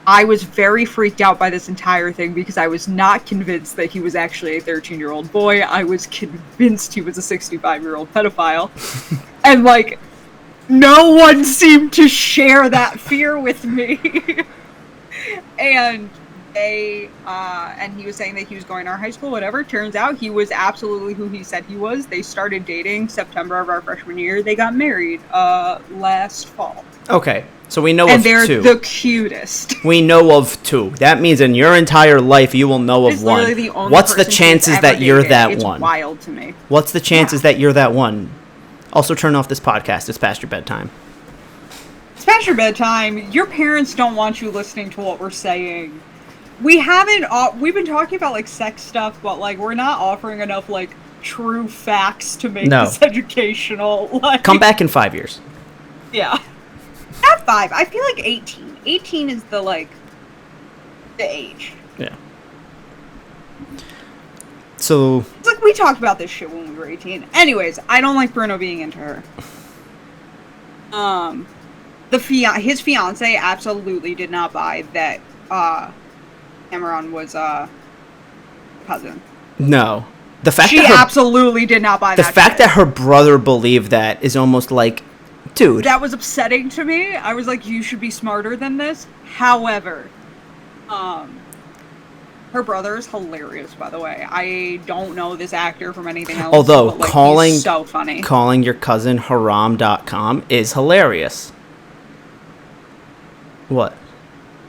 S2: I was very freaked out by this entire thing because I was not convinced that he was actually a 13-year-old boy. I was convinced he was a 65-year-old pedophile. And, like, no one seemed to share that fear with me. And and he was saying that he was going to our high school, whatever. Turns out he was absolutely who he said he was. They started dating September of our freshman year. They got married last fall.
S1: Okay, so we know
S2: and
S1: of
S2: they're
S1: two.
S2: The cutest.
S1: We know of two. That means in your entire life you will know of one.
S2: The only
S1: What's the
S2: person
S1: chances
S2: who's
S1: that
S2: ever
S1: you're
S2: dated.
S1: that
S2: it's
S1: one?
S2: Wild to me.
S1: What's the chances that you're that one? Also, turn off this podcast. It's past your bedtime.
S2: It's past your bedtime. Your parents don't want you listening to what we're saying. We've been talking about, like, sex stuff, but, like, we're not offering enough, like, true facts to make this educational. Like,
S1: come back in 5 years.
S2: Yeah. At 5. I feel like 18. 18 is the, like, the age.
S1: Yeah. So...
S2: It's like, we talked about this shit when we were 18. Anyways, I don't like Bruno being into her. His fiance absolutely did not buy that, Cameron was cousin.
S1: No. The fact
S2: she absolutely did not buy that.
S1: The fact that her brother believed that is almost like, dude.
S2: That was upsetting to me. I was like, you should be smarter than this. However, her brother is hilarious, by the way. I don't know this actor from anything else.
S1: Although
S2: but, like, he's so funny.
S1: Calling your cousin haram.com is hilarious. What?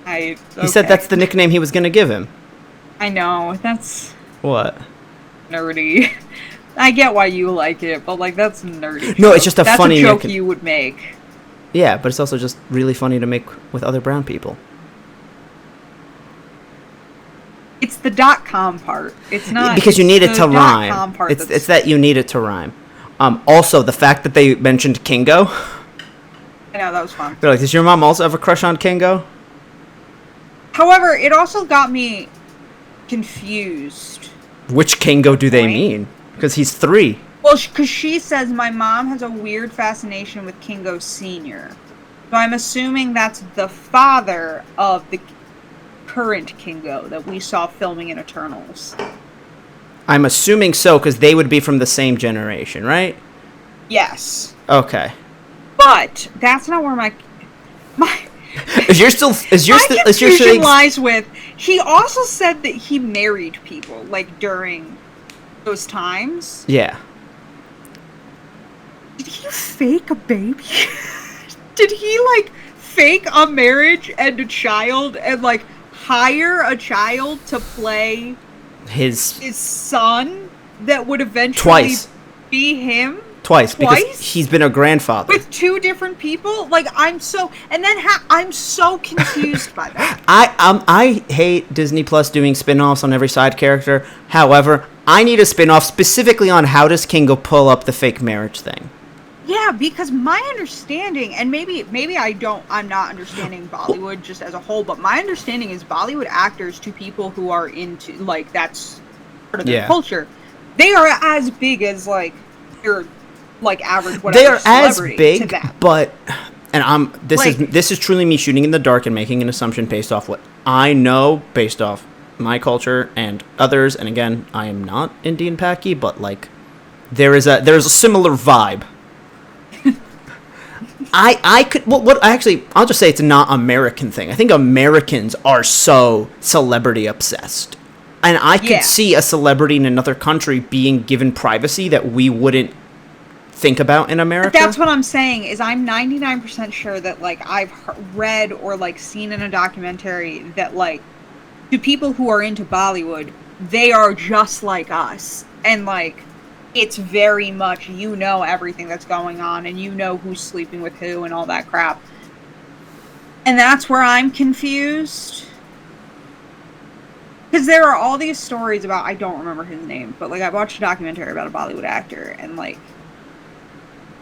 S1: He said that's the nickname he was going to give him.
S2: I know. That's...
S1: What?
S2: Nerdy. I get why you like it, but, like, that's nerdy.
S1: No, it's just a funny
S2: joke you would make.
S1: Yeah, but it's also just really funny to make with other brown people.
S2: It's the .com part. It's not...
S1: Because you need it to rhyme. It's that you need it to rhyme. Also, the fact that they mentioned Kingo.
S2: I know, that was fun.
S1: They're like, does your mom also have a crush on Kingo?
S2: However, it also got me confused.
S1: Which Kingo do they mean? Because he's 3.
S2: Well, because she says, my mom has a weird fascination with Kingo Sr. So I'm assuming that's the father of the current Kingo that we saw filming in Eternals.
S1: I'm assuming so, because they would be from the same generation, right?
S2: Yes.
S1: Okay.
S2: But that's not where my
S1: confusion
S2: lies with. He also said that he married people, like, during those times.
S1: Yeah.
S2: Did he fake a baby? Did he, like, fake a marriage and a child and, like, hire a child to play his son that would eventually be him?
S1: Twice, because he's been a grandfather.
S2: With 2 different people? Like, I'm so confused by that.
S1: I hate Disney Plus doing spin-offs on every side character. However, I need a spin-off specifically on how does Kingo pull up the fake marriage thing.
S2: Yeah, because my understanding, and maybe I'm not understanding Bollywood just as a whole, but my understanding is Bollywood actors, to people who are into, like, that's part of their culture, they are as big as, like, your, like, average whatever
S1: they are as big,
S2: to them.
S1: But, and this is truly me shooting in the dark and making an assumption based off what I know, based off my culture and others. And again, I am not Indian Paki, but, like, there's a similar vibe. I'll just say it's a not American thing. I think Americans are so celebrity obsessed. And I could see a celebrity in another country being given privacy that we wouldn't think about in America.
S2: But that's what I'm saying, is I'm 99% sure that, like, I've read or, like, seen in a documentary that, like, to people who are into Bollywood, they are just like us. And, like, it's very much, you know, everything that's going on, and you know who's sleeping with who and all that crap. And that's where I'm confused. Because there are all these stories about, I don't remember his name, but, like, I watched a documentary about a Bollywood actor, and, like,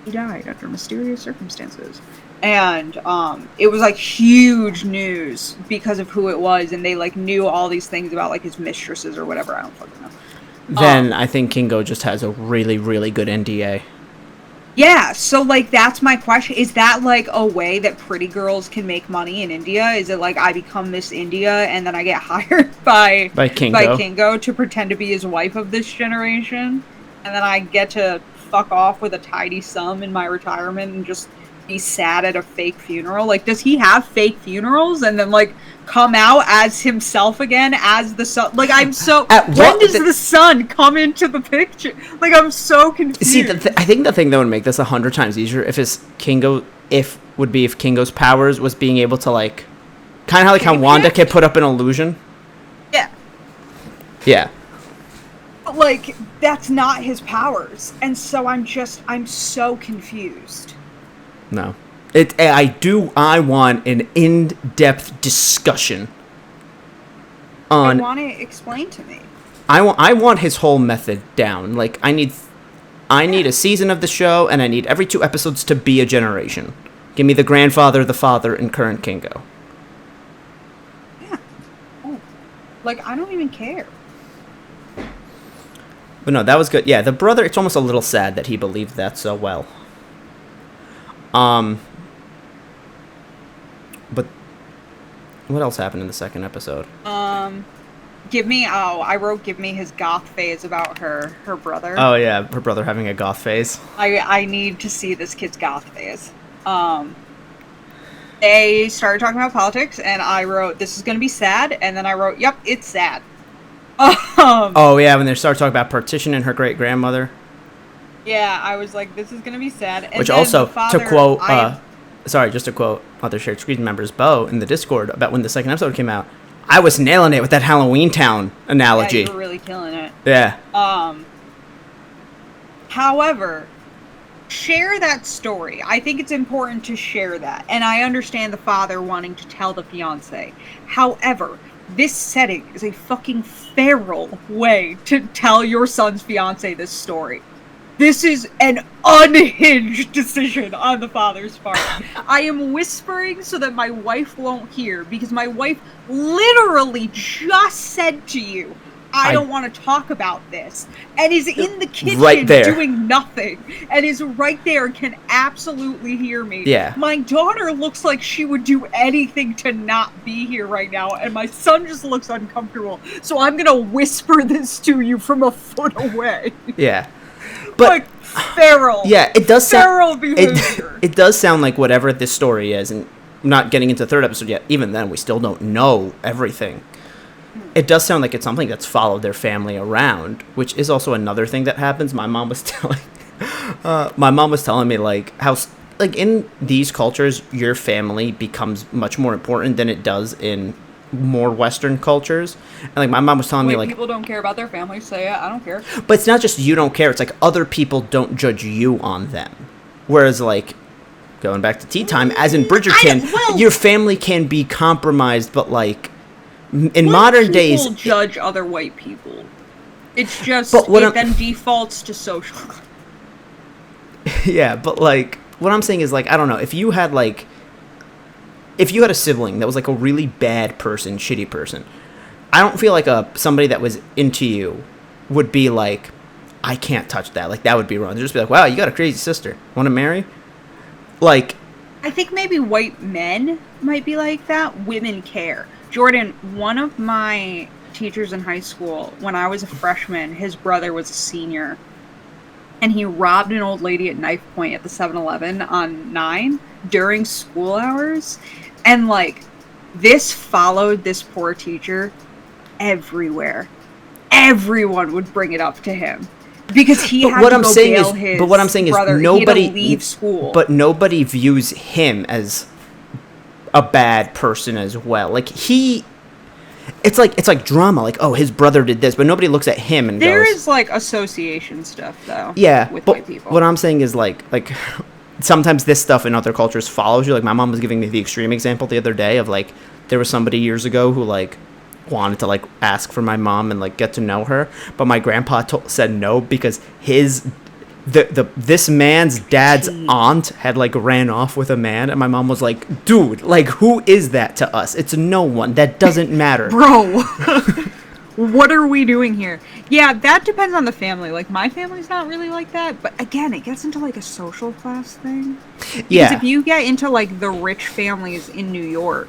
S2: he died under mysterious circumstances. And it was, like, huge news because of who it was, and they, like, knew all these things about, like, his mistresses or whatever. I don't fucking know.
S1: Then I think Kingo just has a really, really good NDA.
S2: Yeah, so like that's my question. Is that like a way that pretty girls can make money in India? Is it like I become Miss India and then I get hired
S1: By Kingo.
S2: Kingo to pretend to be his wife of this generation? And then I get to fuck off with a tidy sum in my retirement and just be sad at a fake funeral? Like, does he have fake funerals and then like come out as himself again as the son? Like, I'm so. When does the son come into the picture? Like, I'm so confused.
S1: See, I think the thing that would make this 100 times easier if Kingo's powers was being able to like, kind of like how Wanda can put up an illusion.
S2: Yeah.
S1: Yeah.
S2: But like, that's not his powers, and so I'm so confused.
S1: No. I want an in-depth discussion on...
S2: I want it explained to me.
S1: I want his whole method down. Like, I need a season of the show, and I need every 2 episodes to be a generation. Give me the grandfather, the father, and current Kingo.
S2: Yeah. Oh. Like, I don't even care.
S1: But no, that was good. Yeah, the brother, it's almost a little sad that he believed that so well. But what else happened in the second episode?
S2: I wrote give me his goth phase about her brother.
S1: Oh yeah, her brother having a goth phase.
S2: I need to see this kid's goth phase. They started talking about politics and I wrote this is gonna be sad, and then I wrote, yep, it's sad.
S1: Oh yeah, when they started talking about partition and her great grandmother.
S2: Yeah, I was like, this is gonna be sad. And
S1: which
S2: then
S1: also,
S2: father,
S1: to quote, just to quote other shared screen members, Bo, in the Discord, about when the second episode came out, I was nailing it with that Halloween Town analogy.
S2: Yeah, you were really killing it.
S1: Yeah.
S2: However, share that story. I think it's important to share that. And I understand the father wanting to tell the fiancé. However, this setting is a fucking feral way to tell your son's fiancé this story. This is an unhinged decision on the father's part. I am whispering so that my wife won't hear, because my wife literally just said to you, I don't want to talk about this, and is in the kitchen
S1: right there
S2: doing nothing, and is right there, can absolutely hear me.
S1: Yeah.
S2: My daughter looks like she would do anything to not be here right now, and my son just looks uncomfortable, so I'm gonna whisper this to you from a foot away.
S1: Yeah. But
S2: like, feral.
S1: Yeah, it does sound...
S2: Feral behavior.
S1: It does sound like whatever this story is, and I'm not getting into the third episode yet, even then we still don't know everything. It does sound like it's something that's followed their family around, which is also another thing that happens. My mom was telling me, like, how, like, in these cultures, your family becomes much more important than it does in more Western cultures. And, like, my mom was telling me, like...
S2: people don't care about their families, so yeah, I don't care.
S1: But it's not just you don't care, it's like other people don't judge you on them. Whereas, like, going back to Tea Time, as in Bridgerton, your family can be compromised, but, like... In modern days,
S2: people judge other white people. It's just then defaults to social.
S1: Yeah, but like what I'm saying is, like, I don't know, if you had a sibling that was like a really bad person, shitty person, I don't feel like somebody that was into you would be like, I can't touch that. Like, that would be wrong. They'd just be like, wow, you got a crazy sister. Want to marry? Like,
S2: I think maybe white men might be like that. Women care. Jordan, one of my teachers in high school, when I was a freshman, his brother was a senior. And he robbed an old lady at knife point at the 7-Eleven on 9 during school hours. And, like, this followed this poor teacher everywhere. Everyone would bring it up to him. Because he had to go bail his brother.
S1: But what I'm saying is nobody...
S2: He had to leave school.
S1: But nobody views him as... a bad person as well. Like, it's like drama. Like, oh, his brother did this, but nobody looks at him and
S2: there
S1: goes...
S2: is, like, association stuff, though.
S1: Yeah,
S2: with
S1: but
S2: white people.
S1: What I'm saying is, like, sometimes this stuff in other cultures follows you. Like, my mom was giving me the extreme example the other day of, like, there was somebody years ago who, like, wanted to, like, ask for my mom and, like, get to know her, but my grandpa said no because this man's dad's aunt had, like, ran off with a man, and my mom was like, dude, like, who is that to us? It's no one. That doesn't matter.
S2: Bro. What are we doing here? Yeah, that depends on the family. Like, my family's not really like that. But again, it gets into, like, a social class thing. Because
S1: Yeah.
S2: if you get into, like, the rich families in New York,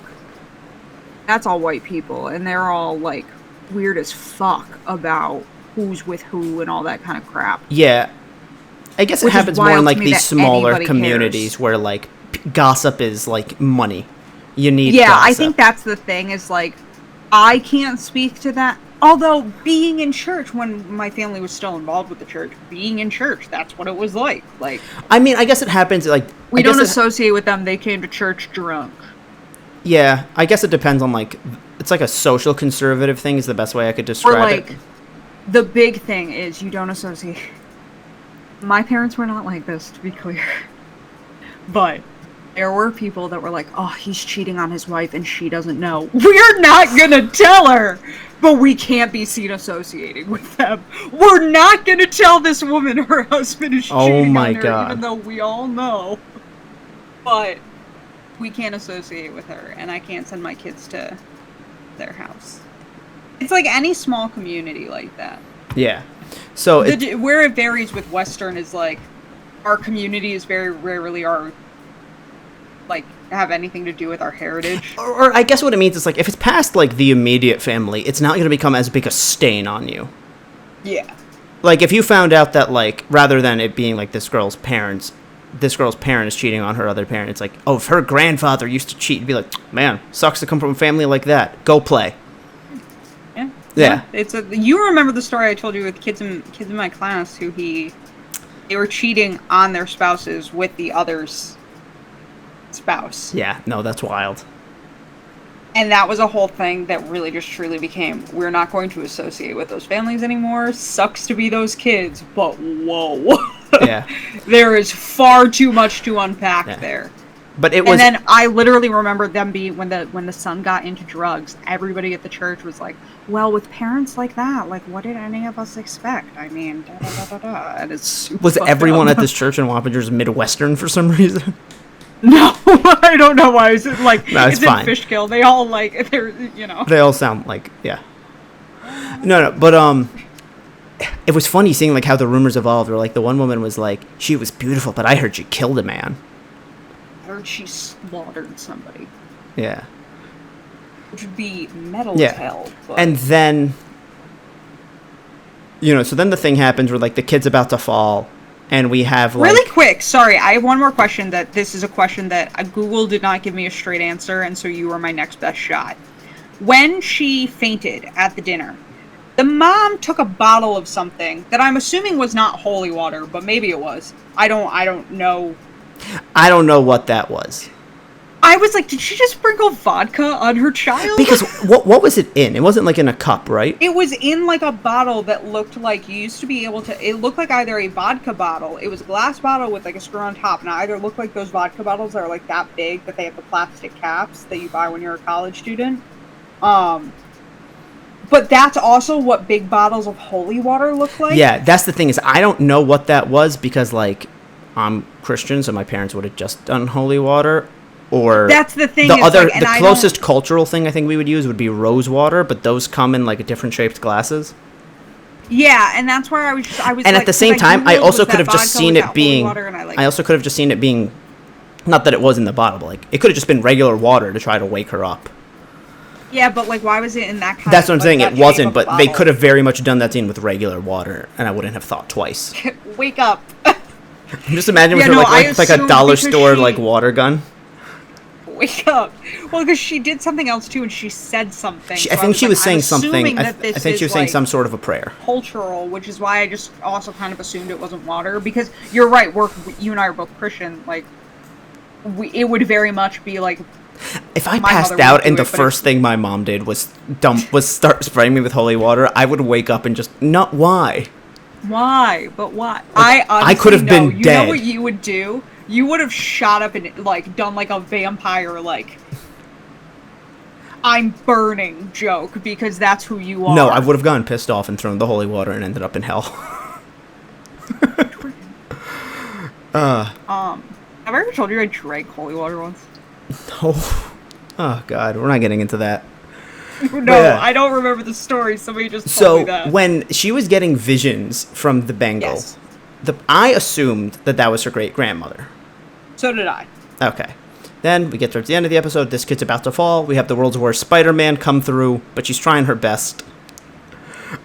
S2: that's all white people. And they're all, like, weird as fuck about who's with who and all that kind of crap.
S1: Yeah. I guess it
S2: Which is
S1: happens more in
S2: wild
S1: like
S2: to me
S1: these
S2: that
S1: smaller
S2: anybody
S1: communities
S2: cares.
S1: where like gossip is like money. You need
S2: Yeah,
S1: gossip.
S2: I think that's the thing is, like, I can't speak to that. Although, being in church, when my family was still involved with the church, being in church, that's what it was like. Like,
S1: I mean, I guess it happens like
S2: we
S1: I guess
S2: don't
S1: it-
S2: associate with them. They came to church drunk.
S1: Yeah, I guess it depends on like it's like a social conservative thing is the best way I could
S2: Or,
S1: describe
S2: like,
S1: it.
S2: the big thing is you don't associate. My parents were not like this, to be clear. But there were people that were like, oh, he's cheating on his wife and she doesn't know. We're not gonna tell her! But we can't be seen associating with them. We're not gonna tell this woman her husband is
S1: Oh
S2: cheating
S1: my
S2: on her,
S1: God.
S2: even though we all know. But we can't associate with her, and I can't send my kids to their house. It's like any small community like that.
S1: Yeah. So
S2: Where it varies with Western is like, our community is very rarely have anything to do with our heritage.
S1: or I guess what it means is like if it's past like the immediate family, it's not going to become as big a stain on you.
S2: Yeah.
S1: Like if you found out that like rather than it being like this girl's parent is cheating on her other parent, it's like, oh, if her grandfather used to cheat, you'd be like, man, sucks to come from a family like that. Go play.
S2: Yeah.
S1: Yeah.
S2: You remember the story I told you with kids in my class who they were cheating on their spouses with the other's spouse.
S1: Yeah, no, that's wild.
S2: And that was a whole thing that really just truly became, we're not going to associate with those families anymore. Sucks to be those kids, but whoa.
S1: Yeah.
S2: There is far too much to unpack
S1: Yeah.
S2: there.
S1: But it was
S2: And then I literally remember them being, when the son got into drugs, everybody at the church was like, well, with parents like that, like, what did any of us expect? I mean, da-da-da-da-da. And it's super
S1: was
S2: fucked
S1: everyone
S2: up.
S1: at this church in Wappingers Midwestern for some reason?
S2: No, I don't know why. It's like,
S1: No, it's
S2: it's
S1: fine.
S2: in Fishkill. They all, like, they're, you know.
S1: They all sound like, yeah. No, but it was funny seeing like how the rumors evolved. Where like the one woman was like, she was beautiful, but I heard she killed a man.
S2: I heard she slaughtered somebody.
S1: Yeah.
S2: Which would be metal
S1: Yeah.
S2: as hell. But
S1: And then, so then the thing happens where like the kid's about to fall, and we have like
S2: really quick, sorry, I have one more question this is a question that Google did not give me a straight answer, and so you were my next best shot. When she fainted at the dinner, the mom took a bottle of something that I'm assuming was not holy water, but maybe it was. I don't know.
S1: I don't know what that was.
S2: I was like, did she just sprinkle vodka on her child?
S1: Because what was it in? It wasn't like in a cup, right?
S2: it was in like a bottle that looked like you used to be able to. It looked like either a vodka bottle. It was a glass bottle with like a screw on top, and it either looked like those vodka bottles that are like that big that they have the plastic caps that you buy when you're a college student. But that's also what big bottles of holy water look like.
S1: Yeah, that's the thing is I don't know what that was because like I'm Christian, so my parents would have just done holy water. Or
S2: That's the thing.
S1: the
S2: is,
S1: other,
S2: like, and
S1: the
S2: I
S1: closest cultural thing I think we would use would be rose water, but those come in like different shaped glasses.
S2: Yeah, and that's where I was.
S1: And
S2: like,
S1: at the same
S2: 'cause
S1: time, I
S2: Googled,
S1: also
S2: was
S1: could
S2: that
S1: have just
S2: vodka,
S1: seen
S2: was
S1: it
S2: that holy
S1: being.
S2: water, and
S1: I also could have just seen it being, not that it was in the bottle, but like it could have just been regular water to try to wake her up.
S2: Yeah, but like, why was it in that kind?
S1: That's what I'm
S2: like,
S1: saying.
S2: that
S1: It
S2: shape
S1: wasn't,
S2: of
S1: but
S2: bottle?
S1: they could have very much done that scene with regular water, and I wouldn't have thought twice.
S2: Wake up.
S1: Just imagine with
S2: Yeah,
S1: her
S2: no, I
S1: like a
S2: assumed
S1: dollar
S2: because
S1: store
S2: she-
S1: like water gun.
S2: Wake up. Well, because she did something else too, and she said something.
S1: I think she was saying something.
S2: I
S1: I think she was saying some sort of a prayer.
S2: cultural, which is why I just also kind of assumed it wasn't water. Because you're right, you and I are both Christian. Like, it would very much be like.
S1: If I
S2: My
S1: passed
S2: mother
S1: out
S2: would do
S1: and the
S2: it, but
S1: first thing my mom did was start spraying me with holy water, I would wake up and just not why.
S2: Why? But why?
S1: I
S2: honestly
S1: could have been
S2: know. You
S1: dead.
S2: know what you would do? You would have shot up and like done like a vampire like I'm burning joke because that's who you are.
S1: No, I would have gotten pissed off and thrown the holy water and ended up in hell.
S2: Have I ever told you I drank holy water once?
S1: Oh God, we're not getting into that.
S2: No,
S1: Yeah.
S2: I don't remember the story. Somebody just told me
S1: So
S2: that.
S1: when she was getting visions from the bangle,
S2: Yes.
S1: I assumed that was her great grandmother.
S2: So did I.
S1: Okay. Then we get towards the end of the episode. This kid's about to fall. We have the world's worst Spider-Man come through, but she's trying her best.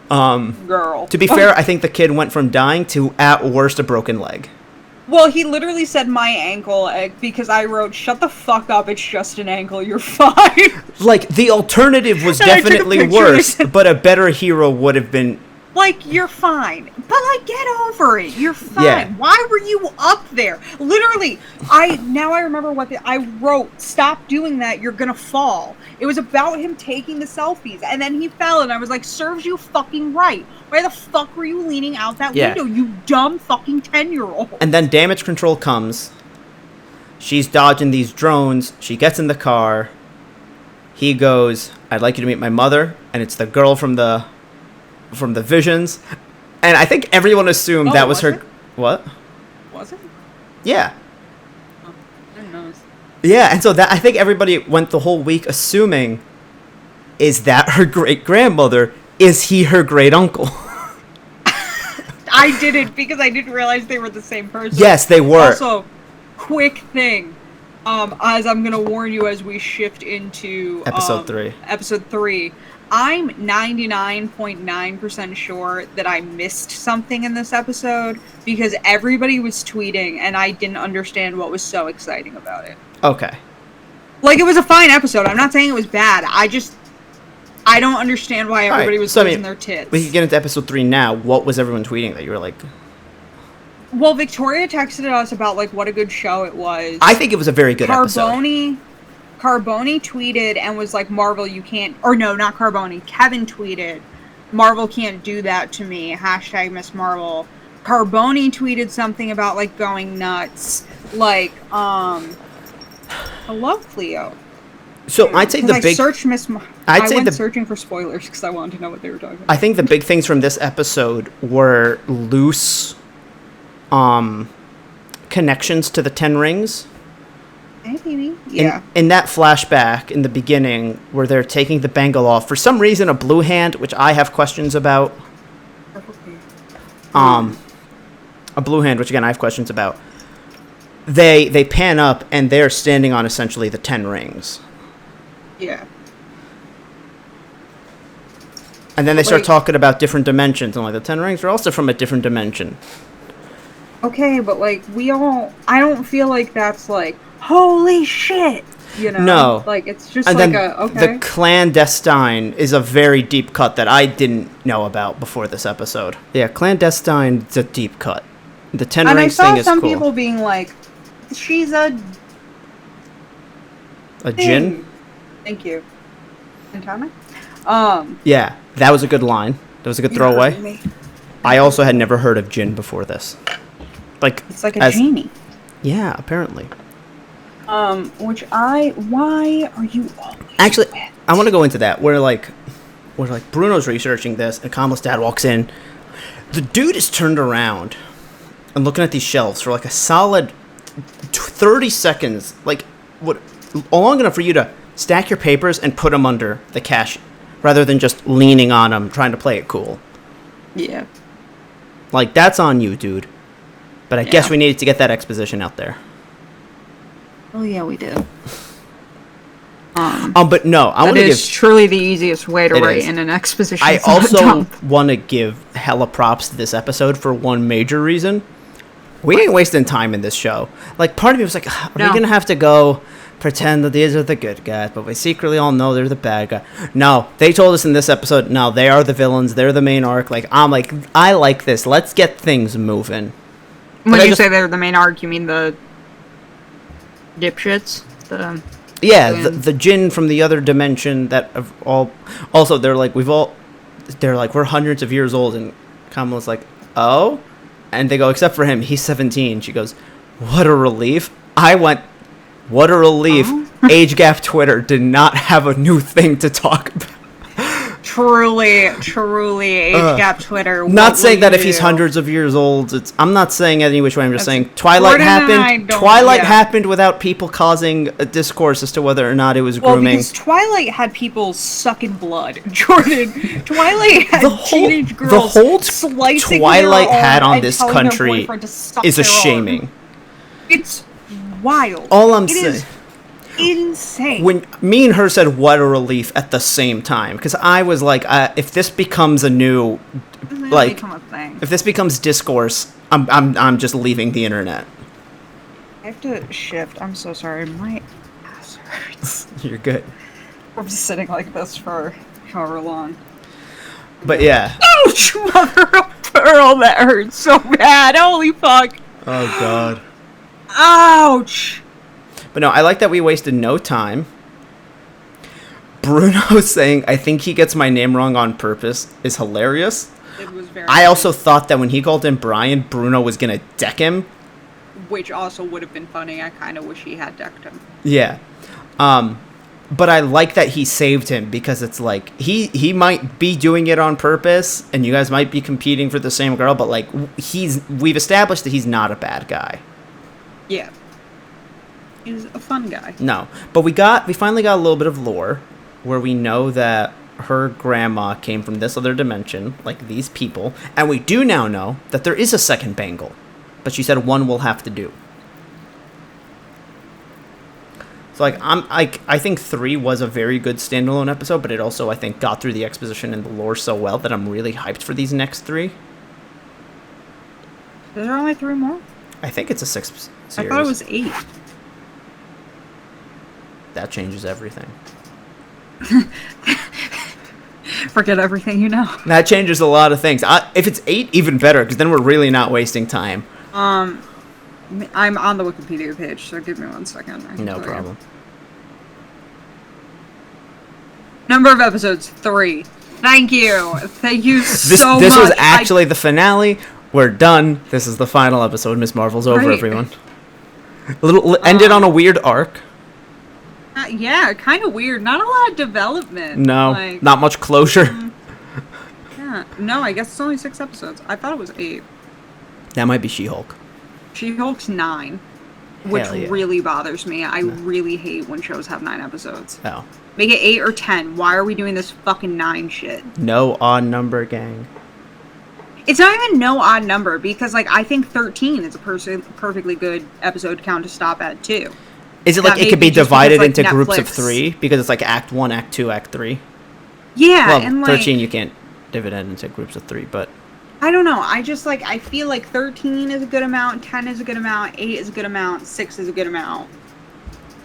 S2: Girl.
S1: To be fair, I think the kid went from dying to, at worst, a broken leg.
S2: Well, he literally said my ankle because I wrote, "Shut the fuck up, it's just an ankle, you're fine."
S1: Like, the alternative was
S2: And I took a
S1: definitely
S2: picture
S1: worse,
S2: of it.
S1: but a better hero would have been...
S2: Like, you're fine. But, like, get over it. You're fine.
S1: Yeah.
S2: Why were you up there? Literally, now I remember I wrote, "Stop doing that, you're gonna fall." It was about him taking the selfies, and then he fell, and I was like, serves you fucking right. Why the fuck were you leaning out that
S1: Yeah.
S2: window, you dumb fucking 10-year-old?
S1: And then damage control comes. She's dodging these drones. She gets in the car. He goes, "I'd like you to meet my mother," and it's the girl from the visions. And I think everyone assumed
S2: Oh,
S1: that was her.
S2: was it?
S1: What?
S2: Was it?
S1: Yeah.
S2: Oh, I didn't notice.
S1: Yeah, and so that I think everybody went the whole week assuming, is that her great grandmother? Is he her great uncle?
S2: I didn't, because I didn't realize they were the same person.
S1: Yes, they were.
S2: Also, quick thing. As I'm gonna warn you as we shift into
S1: Episode 3.
S2: Episode 3, I'm 99.9% sure that I missed something in this episode because everybody was tweeting and I didn't understand what was so exciting about it.
S1: Okay.
S2: Like, it was a fine episode. I'm not saying it was bad. I don't understand why
S1: All right,
S2: everybody was
S1: so, I
S2: losing
S1: mean,
S2: their tits.
S1: We can get into episode 3 now. What was everyone tweeting that you were like...
S2: Well, Victoria texted us about, like, what a good show it was.
S1: I think it was a very good episode.
S2: Carboni tweeted and was like, "Marvel, you can't..." Or no, not Carboni. Kevin tweeted, "Marvel can't do that to me. # Miss Marvel." Carboni tweeted something about, like, going nuts. Like, hello, Cleo.
S1: So I'd say the
S2: I
S1: big...
S2: searched Miss
S1: I'd
S2: I
S1: say
S2: went
S1: the-
S2: searching for spoilers because I wanted to know what they were talking about.
S1: I think the big things from this episode were loose connections to the Ten Rings.
S2: Maybe. Yeah.
S1: In that flashback in the beginning where they're taking the bangle off, for some reason a blue hand, which I have questions about, a blue hand, which again I have questions about, they pan up and they're standing on essentially the Ten Rings.
S2: Yeah.
S1: And then they start
S2: Like-
S1: talking about different dimensions, and like the Ten Rings are also from a different dimension.
S2: Okay, but, like, I don't feel like that's, like, holy shit, you know?
S1: No.
S2: Like, it's just
S1: And
S2: like
S1: then
S2: okay.
S1: the clandestine is a very deep cut that I didn't know about before this episode. Yeah, clandestine is a deep cut. The Ten
S2: And I
S1: Rings
S2: saw
S1: thing is
S2: some
S1: cool.
S2: people being like, she's a
S1: A
S2: thing.
S1: djinn?
S2: Thank you. Intana?
S1: Yeah, that was a good line. That was a good throwaway. I also had never heard of djinn before this. Like,
S2: It's like a genie.
S1: Yeah, apparently.
S2: Why are you always
S1: Actually,
S2: wet?
S1: I want to go into that. Where Bruno's researching this, and Kamala's dad walks in. The dude is turned around and looking at these shelves for like a solid 30 seconds. Like, what, long enough for you to stack your papers and put them under the cash, rather than just leaning on them, trying to play it cool.
S2: Yeah.
S1: Like, that's on you, dude. But I guess
S2: Yeah.
S1: we needed to get that exposition out there.
S2: Oh, yeah, we do.
S1: But no, I want
S2: That
S1: to
S2: is
S1: give...
S2: truly the easiest way to
S1: It
S2: write
S1: is.
S2: in an exposition.
S1: I
S2: It's not
S1: also
S2: dumb.
S1: want to give hella props to this episode for one major reason. We ain't wasting time in this show. Like, part of me was like, are we
S2: No.
S1: going to have to go pretend that these are the good guys, but we secretly all know they're the bad guy? No, they told us in this episode, no, they are the villains. They're the main arc. Like, I'm like, I like this. Let's get things moving.
S2: When
S1: But I
S2: you
S1: just-
S2: say they're the main arc, you mean the dipshits?
S1: Yeah,
S2: And-
S1: the djinn from the other dimension that have all... Also, they're like, we're hundreds of years old, and Kamala's like, oh? And they go, except for him, he's 17. She goes, what a relief. I went, what a relief.
S2: Oh.
S1: Age gap Twitter did not have a new thing to talk about.
S2: Truly, age gap Twitter.
S1: Not
S2: what
S1: saying
S2: will
S1: that
S2: you
S1: if he's
S2: do?
S1: hundreds of years old, I'm not saying any which way. I'm just
S2: That's-
S1: saying Twilight
S2: Jordan and I
S1: happened.
S2: don't-
S1: Twilight
S2: yeah.
S1: happened without people causing a discourse as to whether or not it was
S2: Well,
S1: grooming.
S2: because Twilight had people sucking blood. Jordan, Twilight had teenage girls
S1: the hold
S2: slicing
S1: Twilight
S2: their
S1: had
S2: arm
S1: on
S2: and
S1: this
S2: telling their
S1: country
S2: boyfriend to suck
S1: is a
S2: their arm.
S1: shaming.
S2: It's wild.
S1: All I'm
S2: It
S1: saying.
S2: is insane.
S1: When me and her said what a relief at the same time, because I was like, if this becomes a new,
S2: Doesn't
S1: like,
S2: become a thing.
S1: if this becomes discourse, I'm just leaving the internet.
S2: I have to shift. I'm so sorry. My ass hurts.
S1: You're good.
S2: I'm just sitting like this for however long.
S1: But yeah.
S2: Ouch! Mother of pearl, that hurts so bad. Holy fuck.
S1: Oh God.
S2: Ouch!
S1: But no, I like that we wasted no time. Bruno saying, I think he gets my name wrong on purpose is hilarious.
S2: It was very
S1: I also thought that when he called him Brian, Bruno was going to deck him.
S2: Which also would have been funny. I kind of wish he had decked him.
S1: Yeah. But I like that he saved him because it's like, he might be doing it on purpose and you guys might be competing for the same girl, but like, we've established that he's not a bad guy.
S2: Yeah. He's a fun guy.
S1: No, but we finally got a little bit of lore where we know that her grandma came from this other dimension, like these people, and we do now know that there is a second bangle, but she said one will have to do. So like I think 3 was a very good standalone episode, but it also I think got through the exposition and the lore so well that I'm really hyped for these next 3.
S2: Is there only 3 more?
S1: I think it's a 6 series.
S2: I thought it was 8.
S1: That changes everything.
S2: Forget everything you know.
S1: That changes a lot of things. If it's 8, even better, because then we're really not wasting time.
S2: I'm on the Wikipedia page, so give me 1 second. I can
S1: No
S2: tell you.
S1: problem.
S2: Number of episodes, 3. Thank you. Thank you
S1: This
S2: so much.
S1: this was actually the finale. We're done. This is the final episode. Miss Marvel's over,
S2: Great.
S1: everyone. Ended on a weird arc.
S2: Yeah, kind of weird. Not a lot of development.
S1: No,
S2: Like,
S1: not much closure.
S2: yeah. No, I guess it's only 6 episodes. I thought it was 8.
S1: That might be She-Hulk.
S2: She-Hulk's 9, which
S1: Hell yeah.
S2: really bothers me. I really hate when shows have 9 episodes.
S1: Oh.
S2: Make it 8 or 10. Why are we doing this fucking 9 shit?
S1: No odd number, gang.
S2: It's not even no odd number because, like, I think 13 is a perfectly good episode count to stop at, too.
S1: Is it
S2: That
S1: like it
S2: may
S1: could
S2: be
S1: be
S2: just because,
S1: divided
S2: like,
S1: into groups of
S2: Netflix-
S1: 3? Because it's like Act 1, Act 2, Act 3.
S2: Yeah,
S1: Well,
S2: and, like,
S1: 13 you can't dividend into groups of 3, but...
S2: I don't know. I just, like, I feel like 13 is a good amount, 10 is a good amount, 8 is a good amount, 6 is a good amount.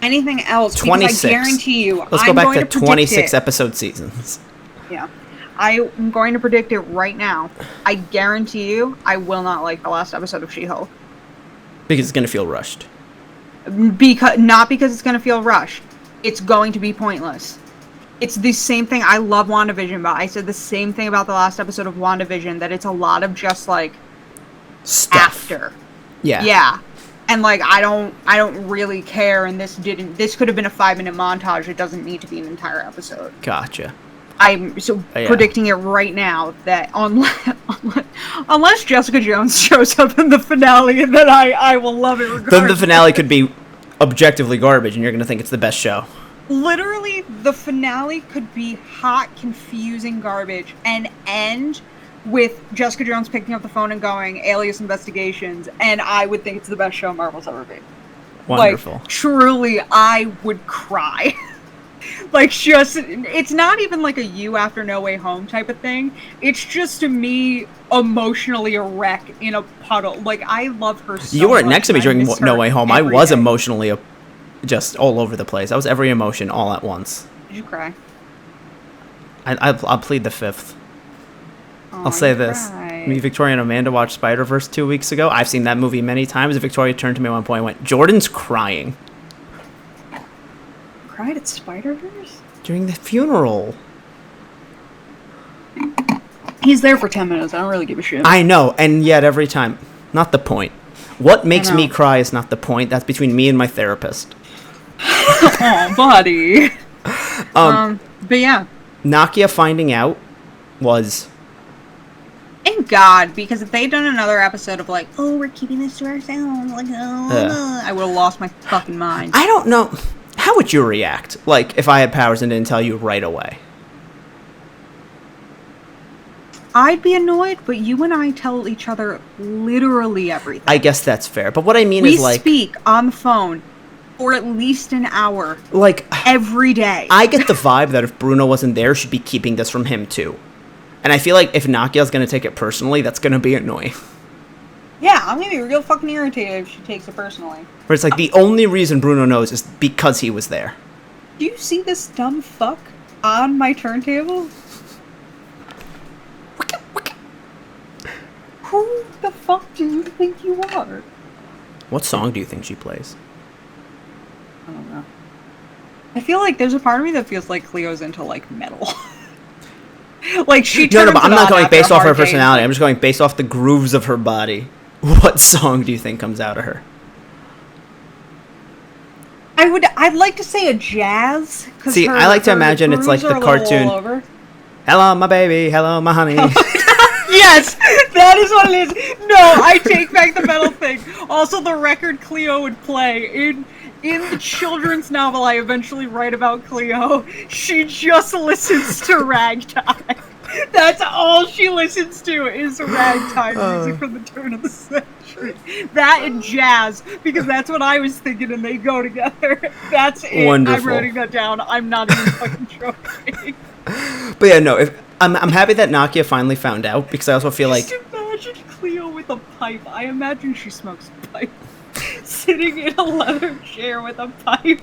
S2: Anything else,
S1: 26.
S2: because I guarantee you,
S1: Let's
S2: I'm
S1: go back
S2: going
S1: to
S2: to predict
S1: 26
S2: it.
S1: episode seasons.
S2: Yeah. I'm going to predict it right now. I guarantee you, I will not like the last episode of She-Hulk.
S1: Because it's going to feel rushed.
S2: Not because it's going to feel rushed. It's going to be pointless. It's the same thing. I love WandaVision, but I said the same thing about the last episode of WandaVision, that it's a lot of just, like,
S1: Stuff.
S2: after.
S1: Yeah.
S2: Yeah. And, like, I don't really care, and this could have been a 5-minute montage. It doesn't need to be an entire episode.
S1: Gotcha.
S2: I'm
S1: Yeah.
S2: predicting it right now that unless Jessica Jones shows up in the finale, and then I will love it regardless.
S1: Then the finale could be objectively garbage, and you're going to think it's the best show.
S2: Literally, the finale could be hot, confusing garbage and end with Jessica Jones picking up the phone and going, Alias Investigations, and I would think it's the best show Marvel's ever made.
S1: Wonderful.
S2: Like, truly, I would cry. Like, just, it's not even like a You After No Way Home type of thing. It's just, to me, emotionally a wreck in a puddle. Like, I love her so
S1: You were
S2: much,
S1: next to me
S2: and I
S1: during
S2: miss
S1: No
S2: her
S1: Way Home. I
S2: every
S1: was
S2: day.
S1: emotionally just all over the place. I was every emotion all at once.
S2: Did you cry?
S1: I'll plead the 5th.
S2: Oh,
S1: I'll say
S2: you
S1: this.
S2: cried.
S1: Me, Victoria, and Amanda watched Spider-Verse 2 weeks ago. I've seen that movie many times. Victoria turned to me at one point and went, Jordan's crying.
S2: Cried at Spider-Verse?
S1: During the funeral.
S2: He's there for 10 minutes. I don't really give a shit.
S1: I know, and yet every time. Not the point. What makes me
S2: know.
S1: cry is not the point. That's between me and my therapist.
S2: Oh, buddy. But yeah.
S1: Nakia finding out was...
S2: Thank God, because if they'd done another episode of like, oh, we're keeping this to ourselves, like, oh, I would have lost my fucking mind.
S1: I don't know. How would you react, like, if I had powers and didn't tell you right away?
S2: I'd be annoyed, but you and I tell each other literally everything.
S1: I guess that's fair, but what I mean
S2: we
S1: is, like...
S2: speak on the phone for at least an hour.
S1: Like...
S2: Every day.
S1: I get the vibe that if Bruno wasn't there, she'd be keeping this from him, too. And I feel like if Nakia's gonna take it personally, that's gonna be annoying.
S2: Yeah, I'm gonna be real fucking irritated if she takes it personally.
S1: Where it's like, the only reason Bruno knows is because he was there.
S2: Do you see this dumb fuck on my turntable? Who the fuck do you think you are?
S1: What song do you think she plays?
S2: I don't know. I feel like there's a part of me that feels like Cleo's into, like, metal. Like, she
S1: No,
S2: turns
S1: but I'm
S2: it
S1: not
S2: on
S1: going
S2: after
S1: based
S2: a
S1: off her
S2: hard day.
S1: personality. I'm just going based off the grooves of her body. What song do you think comes out of her?
S2: I'd like to say a jazz.
S1: See, I like to imagine it's like the cartoon. Hello, my baby. Hello, my honey.
S2: Yes, that is what it is. No, I take back the metal thing. Also, the record Cleo would play in the children's novel I eventually write about Cleo, she just listens to ragtime. That's all she listens to is ragtime music from the turn of the century. That and jazz, because that's what I was thinking, and they go together. That's it.
S1: Wonderful.
S2: I'm writing that down. I'm not even fucking joking.
S1: But yeah, no. I'm happy that Nakia finally found out, because I also feel like...
S2: Just imagine Cleo with a pipe. I imagine she smokes a pipe. Sitting in a leather chair with a pipe.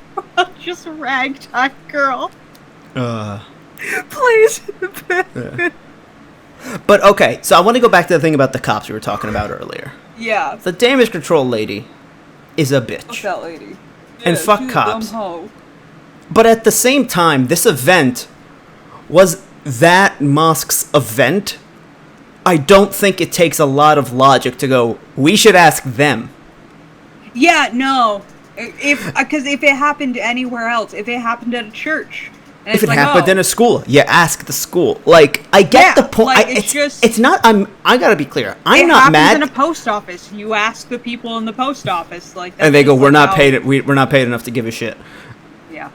S2: Just ragtime girl. Plays in the bed.
S1: Yeah. But okay, so I want to go back to the thing about the cops we were talking about earlier.
S2: Yeah.
S1: The damage control lady is a bitch.
S2: Fuck that lady.
S1: And fuck
S2: she's a
S1: cops.
S2: dumb hoe.
S1: But at the same time, this event was that mosque's event. I don't think it takes a lot of logic to go, we should ask them.
S2: Yeah, no. Because if it happened anywhere else, if it happened at a church, and
S1: If it
S2: it's like,
S1: happened
S2: oh,
S1: in a school, you ask the school. Like, I get the point.
S2: like,
S1: It's not. I gotta be clear. I'm
S2: it
S1: not
S2: happens
S1: mad.
S2: in a post office. You ask the people in the post office, like,
S1: And they go,
S2: that's
S1: we're
S2: like,
S1: not
S2: oh,
S1: paid. We're not paid enough to give a shit.
S2: Yeah.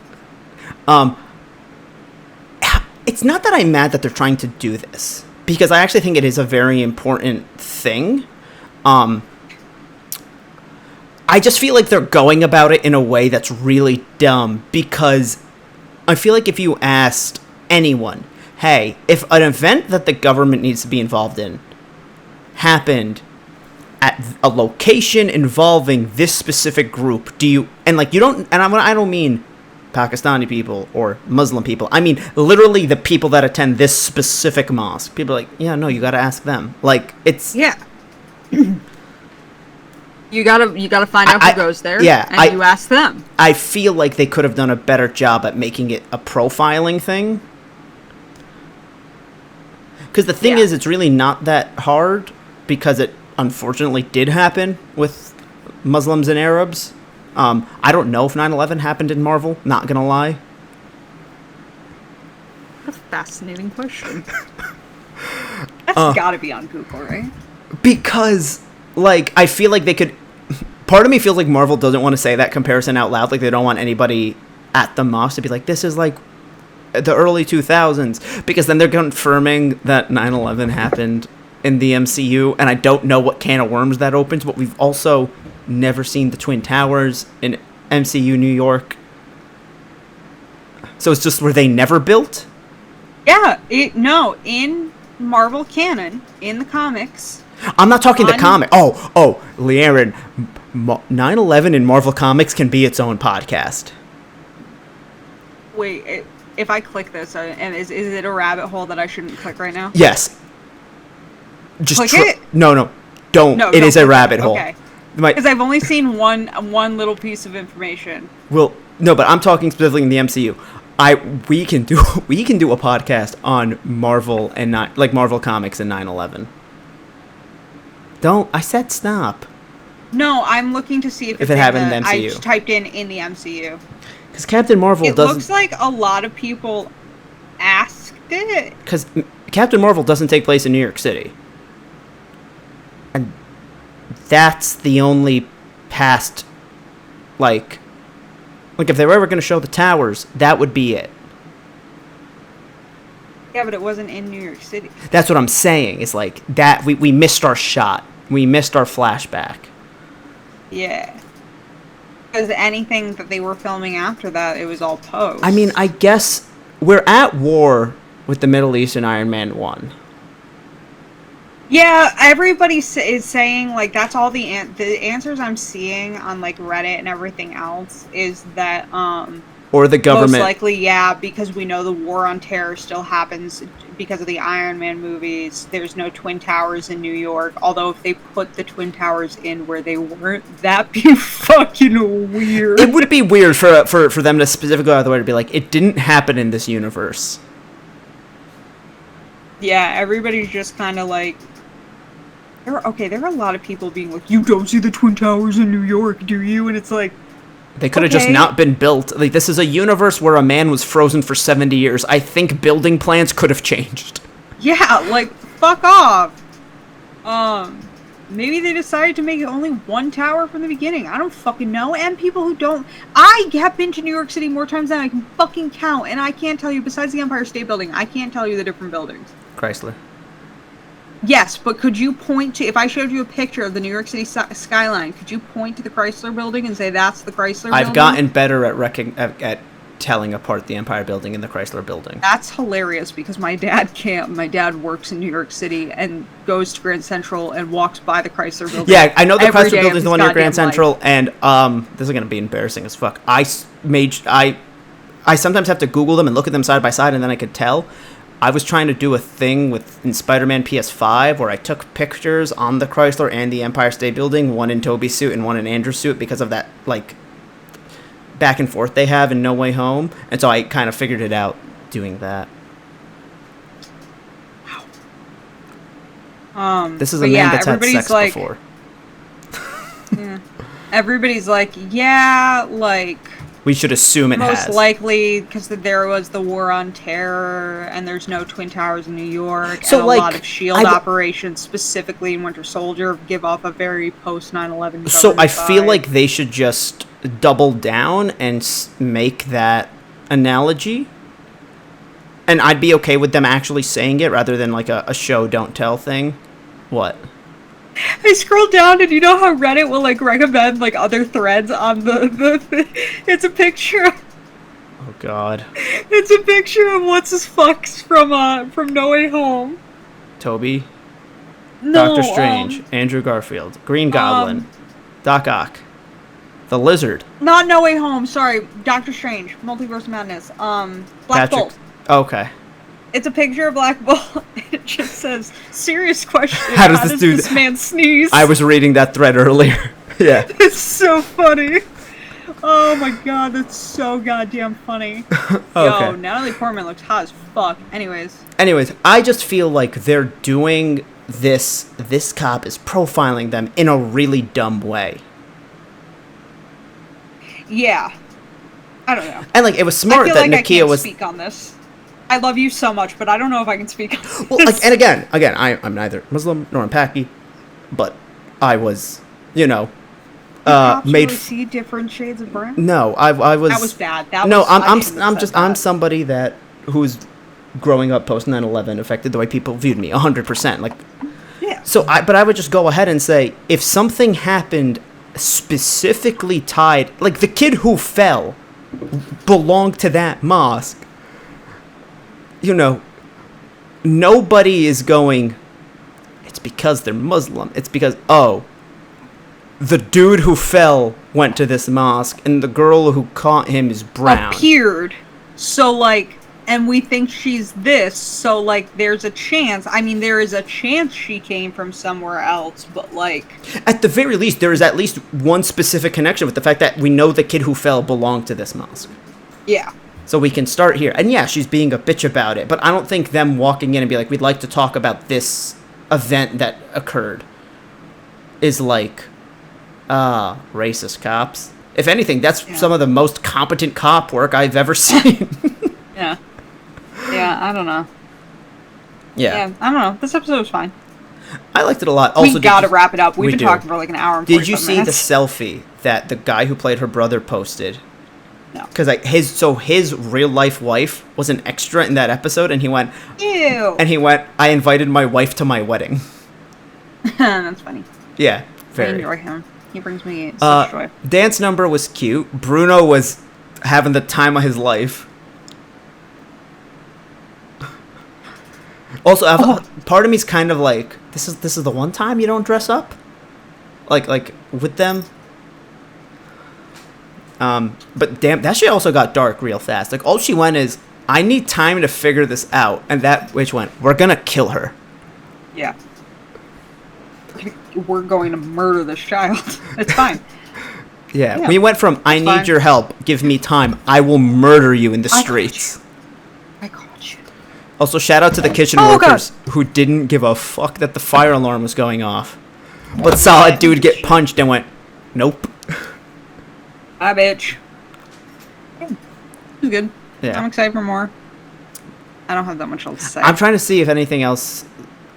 S1: It's not that I'm mad that they're trying to do this, because I actually think it is a very important thing. I just feel like they're going about it in a way that's really dumb, because I feel like if you asked anyone, hey, if an event that the government needs to be involved in happened at a location involving this specific group, do you, and like, you don't, and I don't mean Pakistani people or Muslim people, I mean literally the people that attend this specific mosque. People are like, yeah, no, you gotta ask them. Like, it's...
S2: Yeah. You gotta find out who goes there,
S1: yeah,
S2: and you ask them.
S1: I feel like they could have done a better job at making it a profiling thing. Because the thing is, it's really not that hard, because it unfortunately did happen with Muslims and Arabs. I don't know if 9/11 happened in Marvel, not gonna lie.
S2: That's a fascinating question. That's gotta be on Google, right?
S1: Because, like, I feel like they could... Part of me feels like Marvel doesn't want to say that comparison out loud. Like, they don't want anybody at the mosque to be like, this is, like, the early 2000s. Because then they're confirming that 9/11 happened in the MCU. And I don't know what can of worms that opens. But we've also never seen the Twin Towers in MCU New York. So it's just, were they never built?
S2: Yeah, in Marvel canon, in the comics...
S1: I'm not talking the comic. Oh, LeighErin, 9/11 in Marvel Comics can be its own podcast.
S2: Wait, if I click this, and is it a rabbit hole that I shouldn't click right now?
S1: Yes. Just
S2: click it?
S1: No, don't.
S2: No,
S1: it is a rabbit hole.
S2: Okay. Because I've only seen one little piece of information.
S1: Well, no, but I'm talking specifically in the MCU. We can do a podcast on Marvel and Marvel Comics and 9/11. Don't. I said stop.
S2: No, I'm looking to see if
S1: it happened in the MCU.
S2: I typed in the MCU.
S1: Because Captain Marvel
S2: It
S1: doesn't...
S2: looks like a lot of people asked it.
S1: Because Captain Marvel doesn't take place in New York City. And that's the only past, like if they were ever going to show the towers, that would be it.
S2: Yeah, but it wasn't in New York City.
S1: That's what I'm saying. It's like that we missed our shot. We missed our flashback.
S2: Yeah. Because anything that they were filming after that, it was all post.
S1: I mean, I guess we're at war with the Middle East in Iron Man 1.
S2: Yeah, everybody is saying, like, that's all the answers I'm seeing on, like, Reddit and everything else is that,
S1: or the government.
S2: most likely, yeah, because we know the war on terror still happens because of the Iron Man movies. There's no Twin Towers in New York, although if they put the Twin Towers in where they weren't, that'd be fucking weird.
S1: It would be weird for them to specifically go out of the way to be like, it didn't happen in this universe.
S2: Yeah, everybody's just kind of like... there are a lot of people being like, you don't see the Twin Towers in New York, do you? And it's like...
S1: They could have just not been built. Like, this is a universe where a man was frozen for 70 years. I think building plans could have changed.
S2: Yeah, like, fuck off. Maybe they decided to make it only one tower from the beginning. I don't fucking know. And people who don't... I have been to New York City more times than I can fucking count, and I can't tell you, besides the Empire State Building, I can't tell you the different buildings.
S1: Chrysler.
S2: Yes, but could you point to... If I showed you a picture of the New York City skyline, could you point to the Chrysler Building and say that's the Chrysler Building?
S1: I've gotten better at telling apart the Empire Building and the Chrysler Building.
S2: That's hilarious because my dad can't. My dad works in New York City and goes to Grand Central and walks by the Chrysler Building.
S1: Yeah, I know the
S2: every
S1: Chrysler
S2: day
S1: Building is the one near Grand
S2: goddamn
S1: Central,
S2: life.
S1: and this is gonna be embarrassing as fuck. I sometimes have to Google them and look at them side by side, and then I could tell. I was trying to do a thing in Spider-Man PS5 where I took pictures on the Chrysler and the Empire State Building, one in Toby's suit and one in Andrew's suit, because of that, like, back and forth they have in No Way Home. And so I kind of figured it out doing that. This is a man that's had sex
S2: like,
S1: before.
S2: Yeah. Everybody's like, yeah, like...
S1: We should assume it
S2: most
S1: has.
S2: likely, because there was the war on terror, and there's no Twin Towers in New York,
S1: So,
S2: and
S1: like,
S2: a lot of S.H.I.E.L.D. operations, specifically in Winter Soldier, give off a very post-9/11
S1: So I feel
S2: vibe.
S1: like they should just double down and make that analogy. And I'd be okay with them actually saying it rather than like a show don't tell thing. What?
S2: I scrolled down, and you know how Reddit will, like, recommend, like, other threads on the it's a picture
S1: Oh god.
S2: it's a picture of what's-his-fucks from No Way Home.
S1: Toby,
S2: No,
S1: Doctor Strange, Andrew Garfield, Green Goblin, Doc Ock, the Lizard,
S2: Not No Way Home, sorry, Doctor Strange, Multiverse of Madness, Black Bolt.
S1: Okay.
S2: It's a picture of Black Bolt, and it just says, serious question,
S1: How does
S2: this man sneeze?
S1: I was reading that thread earlier. Yeah.
S2: It's so funny. Oh my god, that's so goddamn funny.
S1: Okay.
S2: Yo, Natalie Portman looks hot as fuck. Anyways,
S1: I just feel like they're doing this cop is profiling them in a really dumb way.
S2: yeah. I don't know.
S1: And like it was
S2: I
S1: smart
S2: feel
S1: that
S2: like I
S1: Nakia
S2: can't
S1: was
S2: speak on this. I love you so much, but I don't know if I can speak on this.
S1: well, like, and again, I'm neither Muslim nor Paki, but I was,
S2: Cops
S1: made.
S2: really see different shades of brown.
S1: No, I was.
S2: That was bad.
S1: I
S2: shouldn't have said
S1: I'm
S2: that.
S1: somebody who's growing up post 9/11 affected the way people viewed me 100%. Like,
S2: Yeah.
S1: so but I would just go ahead and say if something happened specifically tied, like the kid who fell belonged to that mosque. Nobody is going, it's because they're Muslim. It's because, the dude who fell went to this mosque, and the girl who caught him is brown.
S2: Appeared. So, like, and we think she's this, so, like, there's a chance. I mean, there is a chance she came from somewhere else, but, like...
S1: At the very least, there is at least one specific connection with the fact that we know the kid who fell belonged to this mosque.
S2: Yeah.
S1: So we can start here. And yeah, she's being a bitch about it, but I don't think them walking in and be like, we'd like to talk about this event that occurred is like, racist cops. If anything, that's some of the most competent cop work I've ever seen.
S2: Yeah. Yeah, I don't know. Yeah, I don't know. This episode was fine.
S1: I liked it a lot. Also,
S2: We gotta wrap it up. We've
S1: we
S2: been
S1: do.
S2: talking for like an hour and
S1: Did you
S2: 45
S1: see
S2: minutes.
S1: the selfie that the guy who played her brother posted?
S2: No.
S1: Because like his real life wife was an extra in that episode, and he went,
S2: Ew.
S1: I invited my wife to my wedding.
S2: That's funny.
S1: Yeah,
S2: I
S1: very.
S2: enjoy him. He brings me such joy.
S1: Dance number was cute. Bruno was having the time of his life. Also, part of me's kind of like, this is the one time you don't dress up, like with them. But damn, that shit also got dark real fast. Like, all she went is, I need time to figure this out, and that which went, we're gonna kill her.
S2: Yeah. We're going to murder this child. It's fine.
S1: Yeah,
S2: Yeah.
S1: we went from, I
S2: It's
S1: need
S2: fine.
S1: your help, give me time, I will murder you in the
S2: I got
S1: streets.
S2: I got you.
S1: Also, shout out to the kitchen
S2: Oh,
S1: workers who didn't give a fuck that the fire alarm was going off. But saw a dude get punched and went, nope.
S2: Bye, bitch. It's good.
S1: Yeah.
S2: I'm excited for more. I don't have that much else to say.
S1: I'm trying to see if anything else.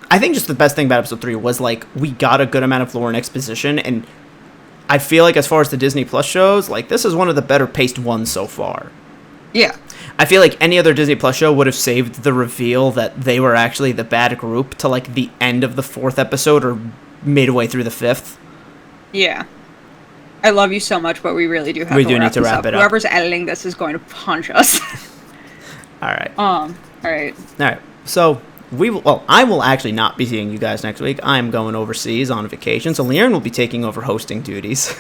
S1: I think just the best thing about episode 3 was, like, we got a good amount of lore and exposition, and I feel like as far as the Disney Plus shows, like, this is one of the better paced ones so far.
S2: Yeah.
S1: I feel like any other Disney Plus show would have saved the reveal that they were actually the bad group to, like, the end of the 4th episode or midway through the 5th.
S2: Yeah. I love you so much, but we really do have
S1: We
S2: to
S1: do
S2: wrap
S1: need to
S2: this
S1: wrap
S2: up.
S1: it up.
S2: Whoever's editing this is going to punch us.
S1: All right.
S2: All right.
S1: All right. So I will actually not be seeing you guys next week. I'm going overseas on vacation, so LeighErin will be taking over hosting duties.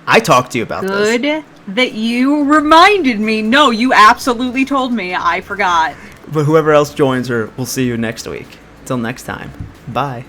S1: I talked to you about this.
S2: Good that you reminded me. No, you absolutely told me. I forgot.
S1: But whoever else joins her, we'll see you next week. Till next time. Bye.